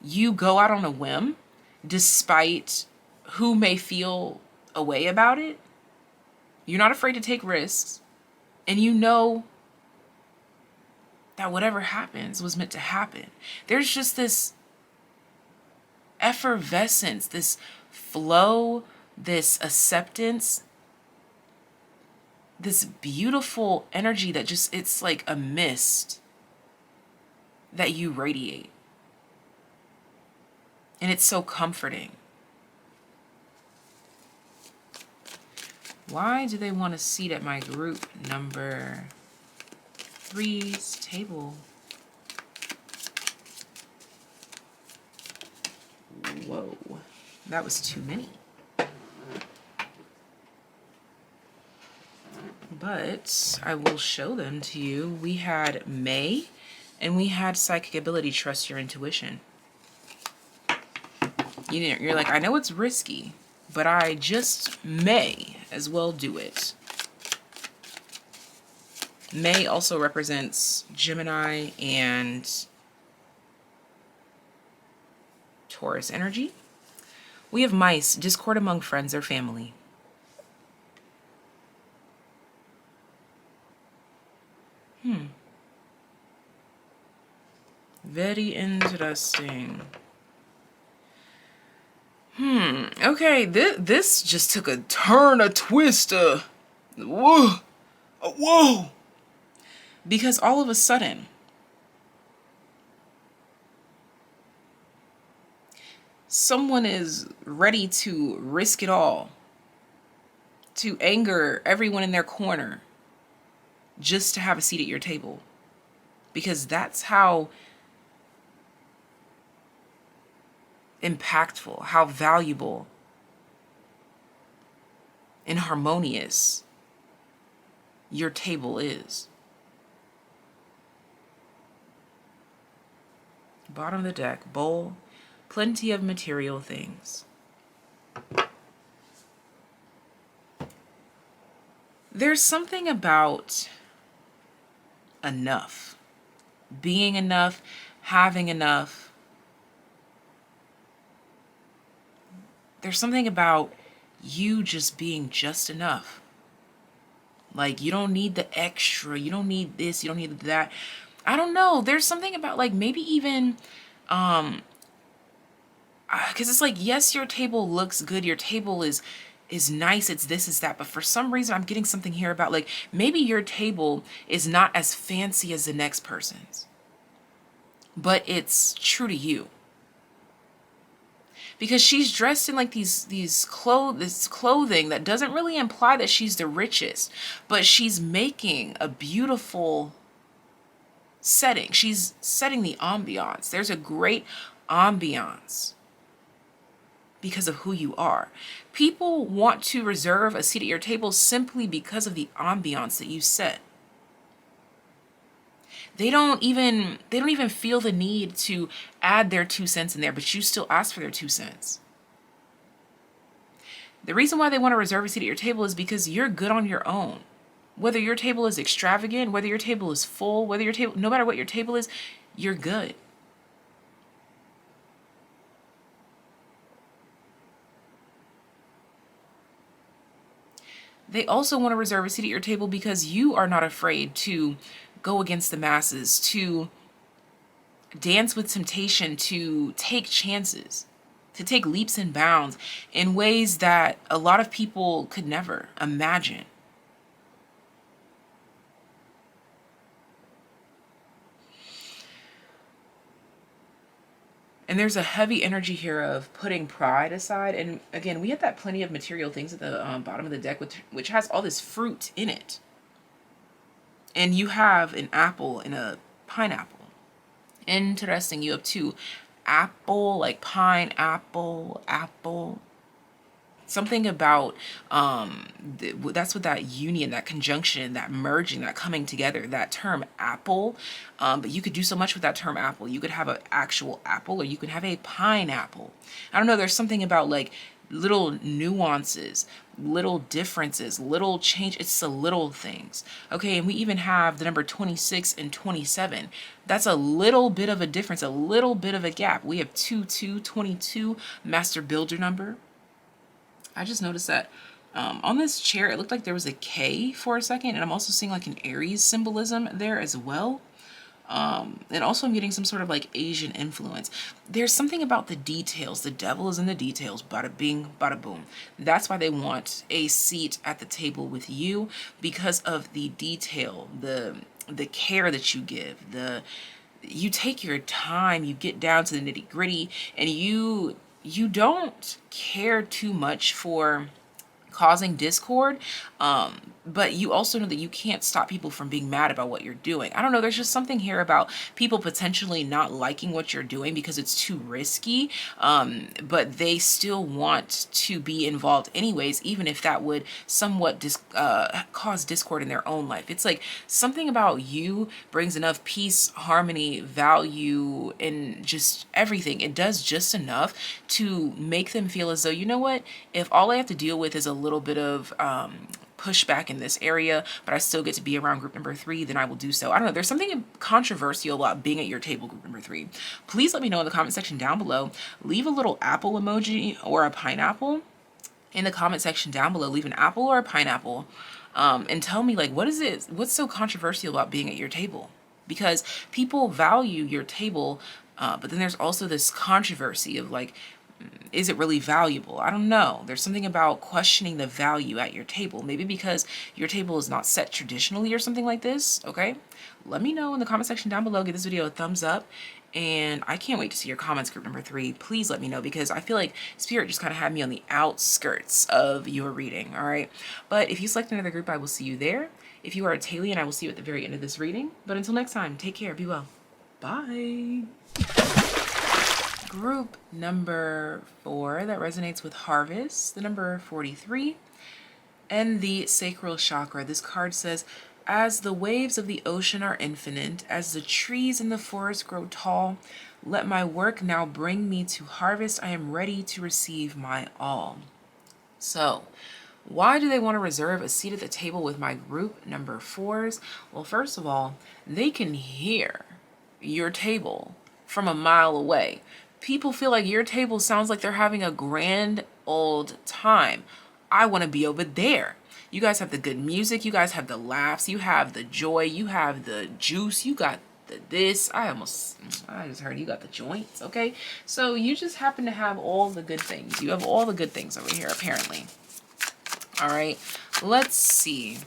you go out on a whim despite who may feel a way about it. You're not afraid to take risks, and you know that whatever happens was meant to happen. There's just this effervescence, this flow, this acceptance, this beautiful energy that just, it's like a mist that you radiate. And it's so comforting. Why do they want a seat at my group number 3's table? Whoa, that was too many. But I will show them to you. We had May, and we had psychic ability, trust your intuition. You're like, I know it's risky, but I just may as well do it. May also represents Gemini and Taurus energy. We have mice, discord among friends or family. Very interesting. Okay, this just took a turn, a twist, whoa, whoa. Because all of a sudden, someone is ready to risk it all, to anger everyone in their corner, just to have a seat at your table. Because that's how impactful, how valuable and harmonious your table is. Bottom of the deck, bowl, plenty of material things. There's something about enough, being enough, having enough. There's something about you just being just enough. Like, you don't need the extra, you don't need this, you don't need that. I don't know. There's something about, like, maybe even, because it's like, yes, your table looks good, your table is nice, it's this, it's that, but for some reason I'm getting something here about, like, maybe your table is not as fancy as the next person's, but it's true to you. Because she's dressed in like this clothing that doesn't really imply that she's the richest, but she's making a beautiful setting. She's setting the ambiance. There's a great ambiance because of who you are. People want to reserve a seat at your table simply because of the ambiance that you set. They don't even feel the need to add their 2 cents in there, but you still ask for their 2 cents. The reason why they want to reserve a seat at your table is because you're good on your own. Whether your table is extravagant, whether your table is full, no matter what your table is, you're good. They also want to reserve a seat at your table because you are not afraid to go against the masses, to dance with temptation, to take chances, to take leaps and bounds in ways that a lot of people could never imagine. And there's a heavy energy here of putting pride aside. And again, we had that plenty of material things at the bottom of the deck, which has all this fruit in it. And you have an apple and a pineapple. Interesting. You have 2 apple, like pineapple, apple. Something about that's what that union, that conjunction, that merging, that coming together, that term apple. But you could do so much with that term apple. You could have an actual apple, or you could have a pineapple. I don't know, there's something about like little nuances, little differences, little change. It's the little things. Okay, and we even have the number 26 and 27. That's a little bit of a difference, a little bit of a gap. We have 22, master builder number. I just noticed that on this chair, it looked like there was a K for a second, and I'm also seeing like an Aries symbolism there as well. And also I'm getting some sort of like Asian influence. There's something about the details. The devil is in the details. Bada bing, bada boom. That's why they want a seat at the table with you, because of the detail, the care that you give, you take your time, you get down to the nitty gritty, and you don't care too much for causing discord, but you also know that you can't stop people from being mad about what you're doing. I don't know, there's just something here about people potentially not liking what you're doing because it's too risky, but they still want to be involved anyways, even if that would somewhat cause discord in their own life. It's like something about you brings enough peace, harmony, value, and just everything. It does just enough to make them feel as though, you know what, if all I have to deal with is a little bit of pushback in this area, but I still get to be around group number 3, then I will do so. I don't know, there's something controversial about being at your table, group number 3. Please let me know in the comment section down below. Leave a little apple emoji or a pineapple in the comment section down below. Leave an apple or a pineapple, and tell me, like, what's so controversial about being at your table? Because people value your table, but then there's also this controversy of like, is it really valuable? I don't know. There's something about questioning the value at your table. Maybe because your table is not set traditionally or something like this. Okay, let me know in the comment section down below. Give this video a thumbs up, and I can't wait to see your comments, group number 3. Please let me know, because I feel like Spirit just kind of had me on the outskirts of your reading. All right, but if you select another group, I will see you there. If you are a Taylien, I will see you at the very end of this reading. But until next time, take care, be well, bye. Group number 4 that resonates with Harvest, the number 43, and the sacral chakra. This card says, as the waves of the ocean are infinite, as the trees in the forest grow tall, let my work now bring me to harvest. I am ready to receive my all. So, why do they want to reserve a seat at the table with my group number 4s? Well, first of all, they can hear your table from a mile away. People feel like your table sounds like they're having a grand old time. I want to be over there. You guys have the good music. You guys have the laughs. You have the joy. You have the juice. You got the this. I just heard you got the joints. Okay. So you just happen to have all the good things. You have all the good things over here, apparently. All right. Let's see.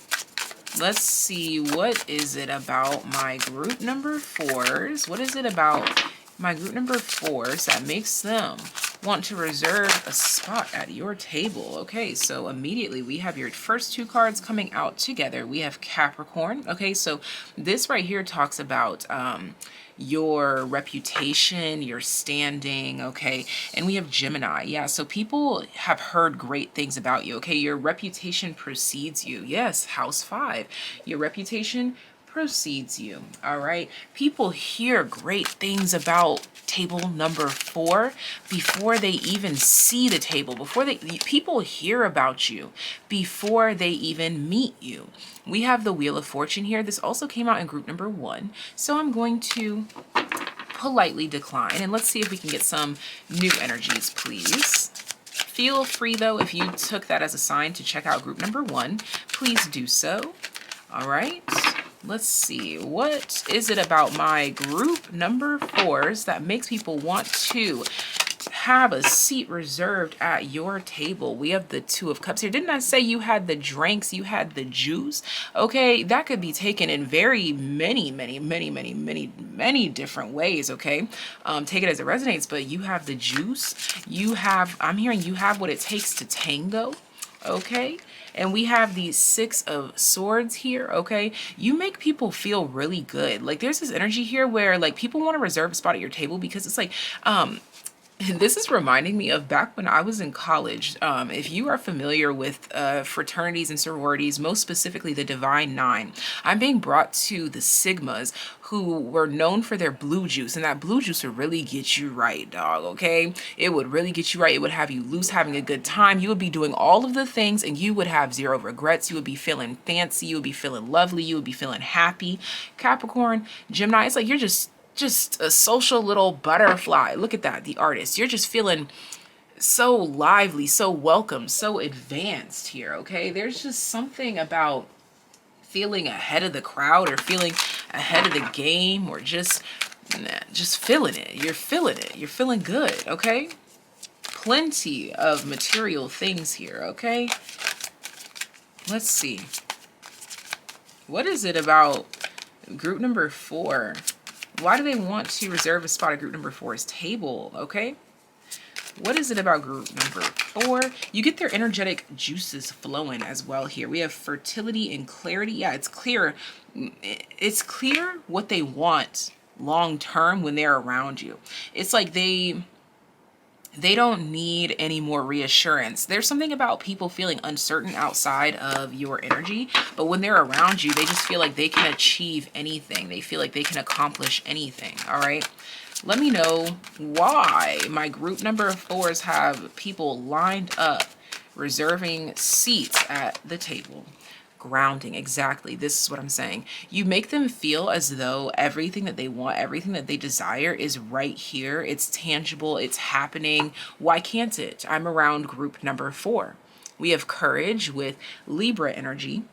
Let's see. What is it about my group number 4s? What is it about my group number 4s that makes them want to reserve a spot at your table? Okay, so immediately we have your first 2 cards coming out together. We have Capricorn. Okay, so this right here talks about your reputation, your standing, okay? And we have Gemini. Yeah, so people have heard great things about you, okay? Your reputation precedes you. Yes, house 5. Your reputation precedes you. All right, people hear great things about table number 4 before they even see the table, people hear about you before they even meet you. We have the Wheel of Fortune here. This also came out in group number 1, so I'm going to politely decline, and let's see if we can get some new energies, please. Feel free though, if you took that as a sign to check out group number 1, please do so. All right, let's see. What is it about my group number 4s that makes people want to have a seat reserved at your table? We have the 2 of Cups here. Didn't I say you had the drinks, you had the juice? Okay, that could be taken in very many different ways, okay? Take it as it resonates, but you have the juice. You have, I'm hearing you have what it takes to tango, okay? And we have the 6 of Swords here, okay? You make people feel really good. Like, there's this energy here where, like, people want to reserve a spot at your table because it's like, And this is reminding me of back when I was in college. If you are familiar with fraternities and sororities, most specifically the Divine Nine, I'm being brought to the Sigmas, who were known for their blue juice. And that blue juice would really get you right, dog, okay? It would really get you right. It would have you loose, having a good time. You would be doing all of the things and you would have zero regrets. You would be feeling fancy. You would be feeling lovely. You would be feeling happy. Capricorn, Gemini, it's like you're just a social little butterfly. Look at that, the artist. You're just feeling so lively, so welcome, so advanced here, okay? There's just something about feeling ahead of the crowd or feeling ahead of the game or just feeling it. You're feeling it. You're feeling good, okay? Plenty of material things here, okay? Let's see. What is it about group number 4? Why do they want to reserve a spot at group number 4's table, okay? What is it about group number 4? You get their energetic juices flowing as well here. We have fertility and clarity. Yeah, it's clear. It's clear what they want long term when they're around you. It's like they don't need any more reassurance. There's something about people feeling uncertain outside of your energy, but when they're around you, they just feel like they can achieve anything. They feel like they can accomplish anything, all right? Let me know why my group number 4s have people lined up, reserving seats at the table. Grounding, exactly. This is what I'm saying. You make them feel as though everything that they want, everything that they desire is right here. It's tangible. It's happening. Why can't it? I'm around group number 4. We have courage with Libra energy.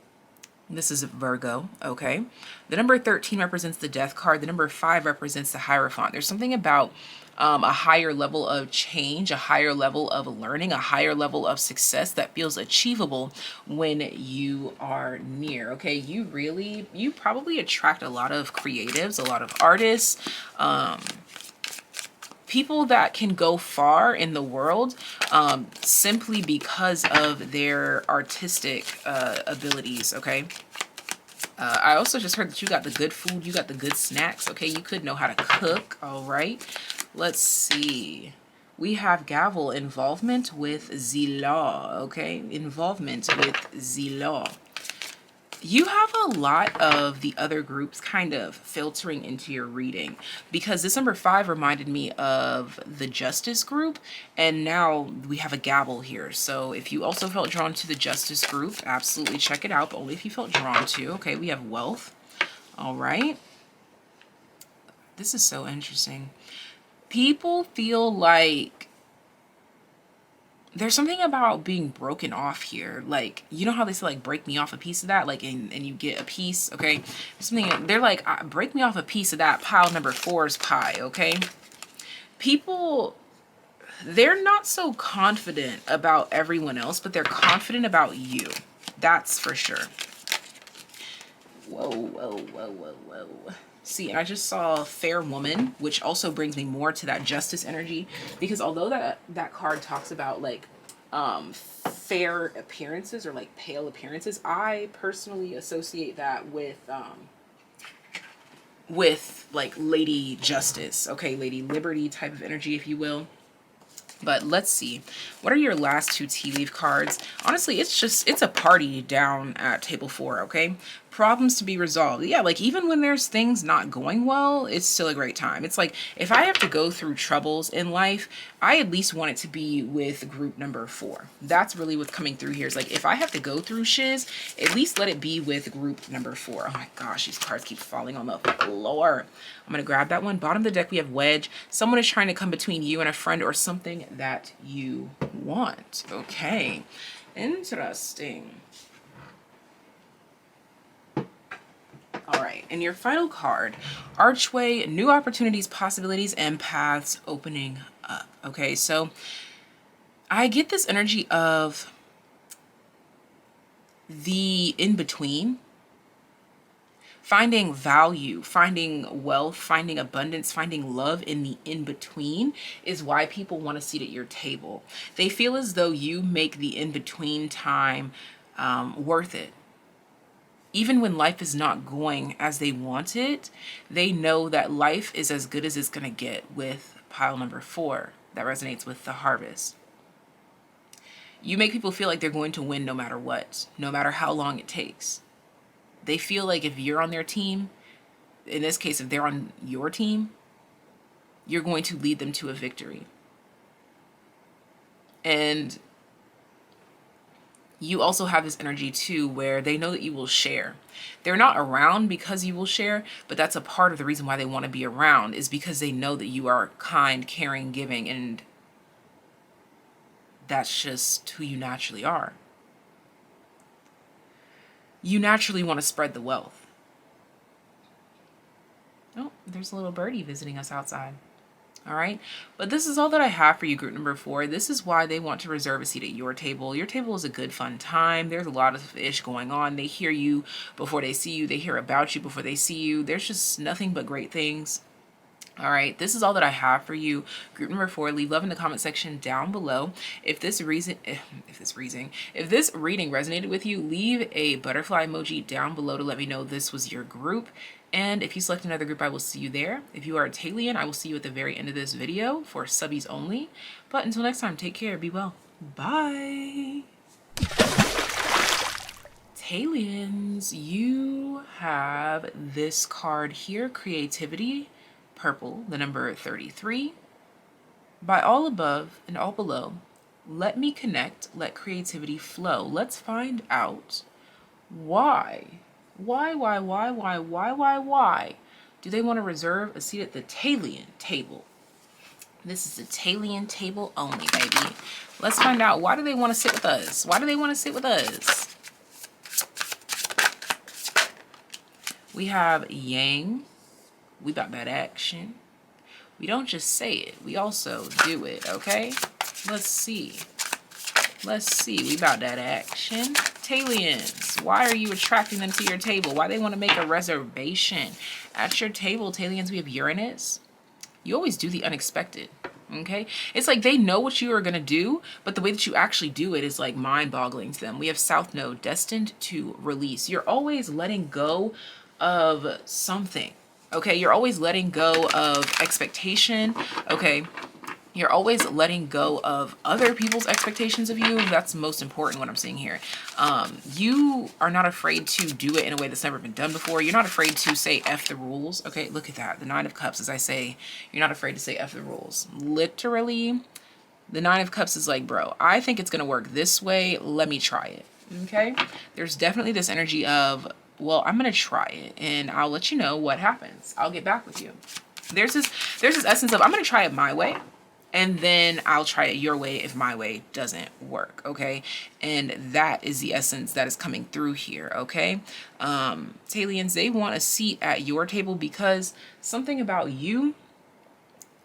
This is Virgo, okay? The number 13 represents the death card. The number 5 represents the Hierophant. There's something about a higher level of change, a higher level of learning, a higher level of success that feels achievable when you are near, okay? You probably attract a lot of creatives, a lot of artists, people that can go far in the world simply because of their artistic abilities, okay? I also just heard that you got the good food, you got the good snacks, okay? You could know how to cook, all right? Let's see. We have gavel, involvement with the law, okay? Involvement with the law. You have a lot of the other groups kind of filtering into your reading, because this number 5 reminded me of the Justice group, and now we have a gavel here. So if you also felt drawn to the Justice group, absolutely check it out, but only if you felt drawn to. Okay, we have wealth. All right. This is so interesting. People feel like there's something about being broken off here. Like, you know how they say, like, break me off a piece of that, like, and you get a piece, okay? Something, they're like, break me off a piece of that pile number 4's pie, okay? People, they're not so confident about everyone else, but they're confident about you. That's for sure. Whoa, whoa, whoa, whoa, whoa. See, I just saw Fair Woman, which also brings me more to that justice energy, because although that card talks about like fair appearances or like pale appearances, I personally associate that with like Lady Justice, okay, Lady Liberty type of energy, if you will. But let's see, what are your last 2 tea leaf cards? Honestly, it's a party down at table 4, okay? Problems to be resolved. Yeah, like even when there's things not going well, it's still a great time. It's like, if I have to go through troubles in life, I at least want it to be with group number 4. That's really what's coming through here. Is like, if I have to go through shiz, at least let it be with group number 4. Oh my gosh, these cards keep falling on the floor. I'm going to grab that one. Bottom of the deck, we have wedge. Someone is trying to come between you and a friend or something that you want. Okay, interesting. All right, and your final card, archway, new opportunities, possibilities, and paths opening up. Okay, so I get this energy of the in-between, finding value, finding wealth, finding abundance, finding love in the in-between is why people want a seat at your table. They feel as though you make the in-between time worth it. Even when life is not going as they want it, they know that life is as good as it's going to get with pile number 4. that resonates with the harvest. You make people feel like they're going to win no matter what, no matter how long it takes. They feel like if you're on their team, in this case, if they're on your team, you're going to lead them to a victory. And you also have this energy too, where they know that you will share. They're not around because you will share, but that's a part of the reason why they want to be around, is because they know that you are kind, caring, giving, and that's just who you naturally are. You naturally want to spread the wealth. Oh, there's a little birdie visiting us outside. All right. But this is all that I have for you, group number 4. This is why they want to reserve a seat at your table. Your table is a good, fun time. There's a lot of ish going on. They hear you before they see you. They hear about you before they see you. There's just nothing but great things. All right, this is all that I have for you, group number 4. Leave love in the comment section down below. If this reading resonated with you, leave a butterfly emoji down below to let me know this was your group. And if you select another group, I will see you there. If you are a TAYlien, I will see you at the very end of this video for subbies only. But until next time, take care, be well. Bye. TAYliens, you have this card here, Creativity, purple, the number 33. By all above and all below, let me connect, let creativity flow. Let's find out why do they want to reserve a seat at the TAYlien table? This is the TAYlien table only, baby. Let's find out, why do they want to sit with us? Why do they want to sit with us? We have Yang. We got that action. We don't just say it, we also do it, okay? Let's see. We about that action. TAYliens, why are you attracting them to your table? Why they want to make a reservation at your table? TAYliens, we have Uranus. You always do the unexpected, okay? It's like they know what you are going to do, but the way that you actually do it is like mind-boggling to them. We have South Node, destined to release. You're always letting go of something, okay? You're always letting go of expectation, okay? You're always letting go of other people's expectations of you. That's most important, what I'm seeing here. You are not afraid to do it in a way that's never been done before. You're not afraid to say F the rules. Okay, look at that. The 9 of Cups, as I say, you're not afraid to say F the rules. Literally, the 9 of Cups is like, bro, I think it's going to work this way. Let me try it. Okay, there's definitely this energy of, well, I'm going to try it and I'll let you know what happens. I'll get back with you. There's this essence of, I'm going to try it my way, and then I'll try it your way if my way doesn't work, okay? And that is the essence that is coming through here, okay? TAYliens, they want a seat at your table because something about you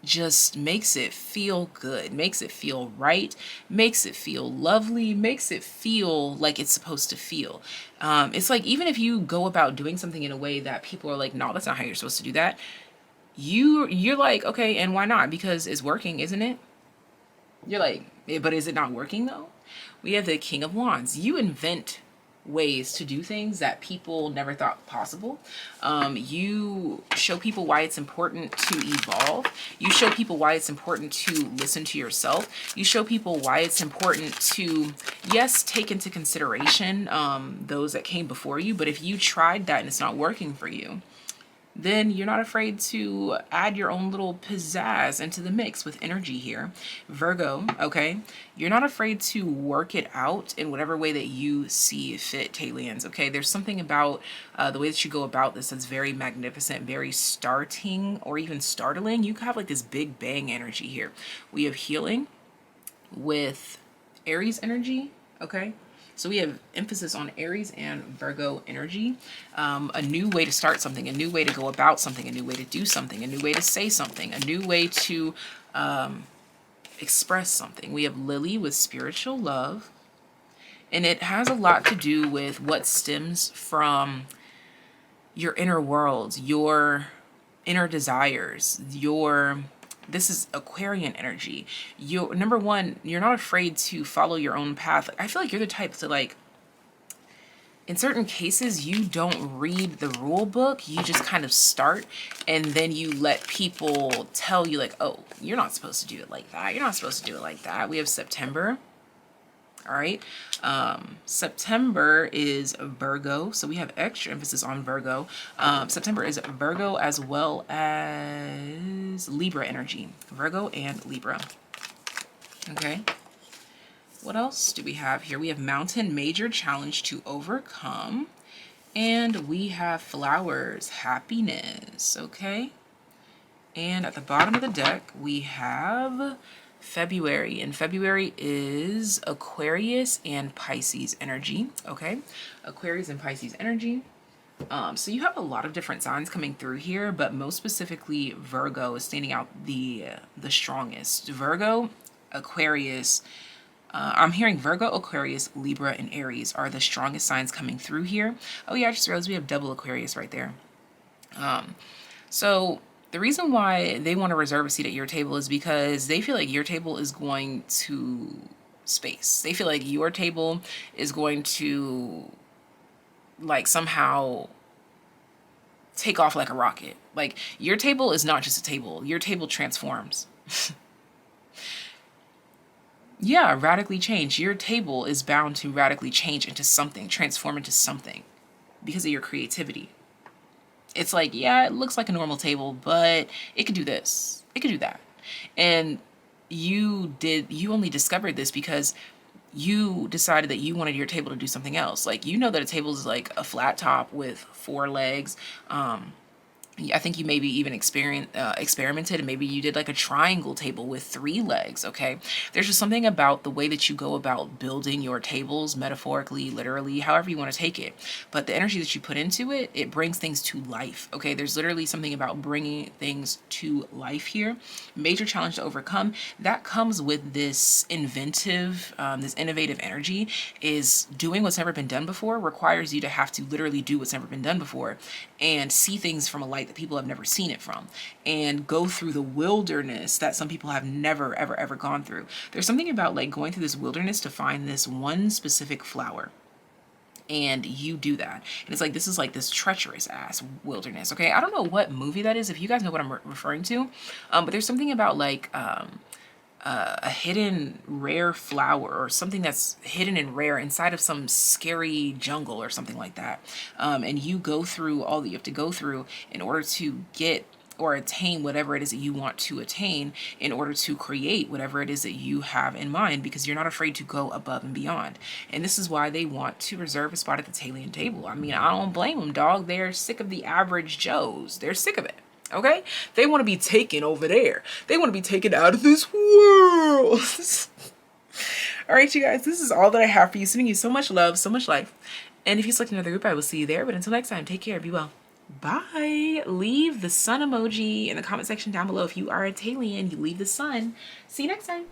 just makes it feel good, makes it feel right, makes it feel lovely, makes it feel like it's supposed to feel. It's like, even if you go about doing something in a way that people are like, no, that's not how you're supposed to do that, you're like, okay, and why not? Because it's working, isn't it? You're like, but is it not working though? We have the King of Wands. You invent ways to do things that people never thought possible. You show people why it's important to evolve. You show people why it's important to listen to yourself. You show people why it's important to, yes, take into consideration those that came before you, but if you tried that and it's not working for you, then you're not afraid to add your own little pizzazz into the mix with energy here. Virgo, okay? You're not afraid to work it out in whatever way that you see fit, TAYliens, okay? There's something about the way that you go about this that's very magnificent, very starting or even startling. You have like this big bang energy here. We have healing with Aries energy, okay? So we have emphasis on Aries and Virgo energy. A new way to start something, a new way to go about something, a new way to do something, a new way to say something, a new way to express something. We have Lily with spiritual love. And it has a lot to do with what stems from your inner world, your inner desires, this is Aquarian energy. Number one, you're not afraid to follow your own path. I feel like you're the type to like, in certain cases, you don't read the rule book. You just kind of start, and then you let people tell you like, oh, you're not supposed to do it like that. You're not supposed to do it like that. We have September. All right. September is Virgo. So we have extra emphasis on Virgo. September is Virgo as well as Libra energy. Virgo and Libra. Okay. What else do we have here? We have mountain, major challenge to overcome. And we have flowers, happiness. Okay. And at the bottom of the deck, we have February, and February is Aquarius and Pisces energy. Okay, Aquarius and Pisces energy. So you have a lot of different signs coming through here, but most specifically Virgo is standing out the strongest. Virgo, Aquarius, I'm hearing Virgo, Aquarius, Libra, and Aries are the strongest signs coming through here. Oh yeah, I just realized we have double Aquarius right there. So the reason why they want to reserve a seat at your table is because they feel like your table is going to space. They feel like your table is going to like somehow take off like a rocket. Like your table is not just a table. Your table transforms. Yeah, radically change. Your table is bound to radically change into something, transform into something because of your creativity. It's like, yeah, it looks like a normal table, but it could do this. It could do that. And you only discovered this because you decided that you wanted your table to do something else. Like, you know that a table is like a flat top with 4 legs. I think you maybe even experimented, and maybe you did like a triangle table with 3 legs. Okay, there's just something about the way that you go about building your tables, metaphorically, literally, however you want to take it, but the energy that you put into it, it brings things to life. Okay, there's literally something about bringing things to life here. Major challenge to overcome. That comes with this inventive, this innovative energy. Is doing what's never been done before requires you to have to literally do what's never been done before and see things from a light that people have never seen it from, and go through the wilderness that some people have never ever gone through. There's something about like going through this wilderness to find this one specific flower, and you do that, and it's like this is like this treacherous ass wilderness. Okay, I don't know what movie that is, if you guys know what I'm referring to, but there's something about like a hidden rare flower or something that's hidden and rare inside of some scary jungle or something like that. And you go through all that you have to go through in order to get or attain whatever it is that you want to attain, in order to create whatever it is that you have in mind, because you're not afraid to go above and beyond. And this is why they want to reserve a spot at the TAYliens table. I mean, I don't blame them, dog. They're sick of the average Joes. They're sick of it. Okay, they want to be taken over there. They want to be taken out of this world. All right, you guys, this is all that I have for you. Sending you so much love, so much life. And if you select another group, I will see you there. But until next time, take care. Be well. Bye. Leave the sun emoji in the comment section down below. If you are a TAYlien, you leave the sun. See you next time.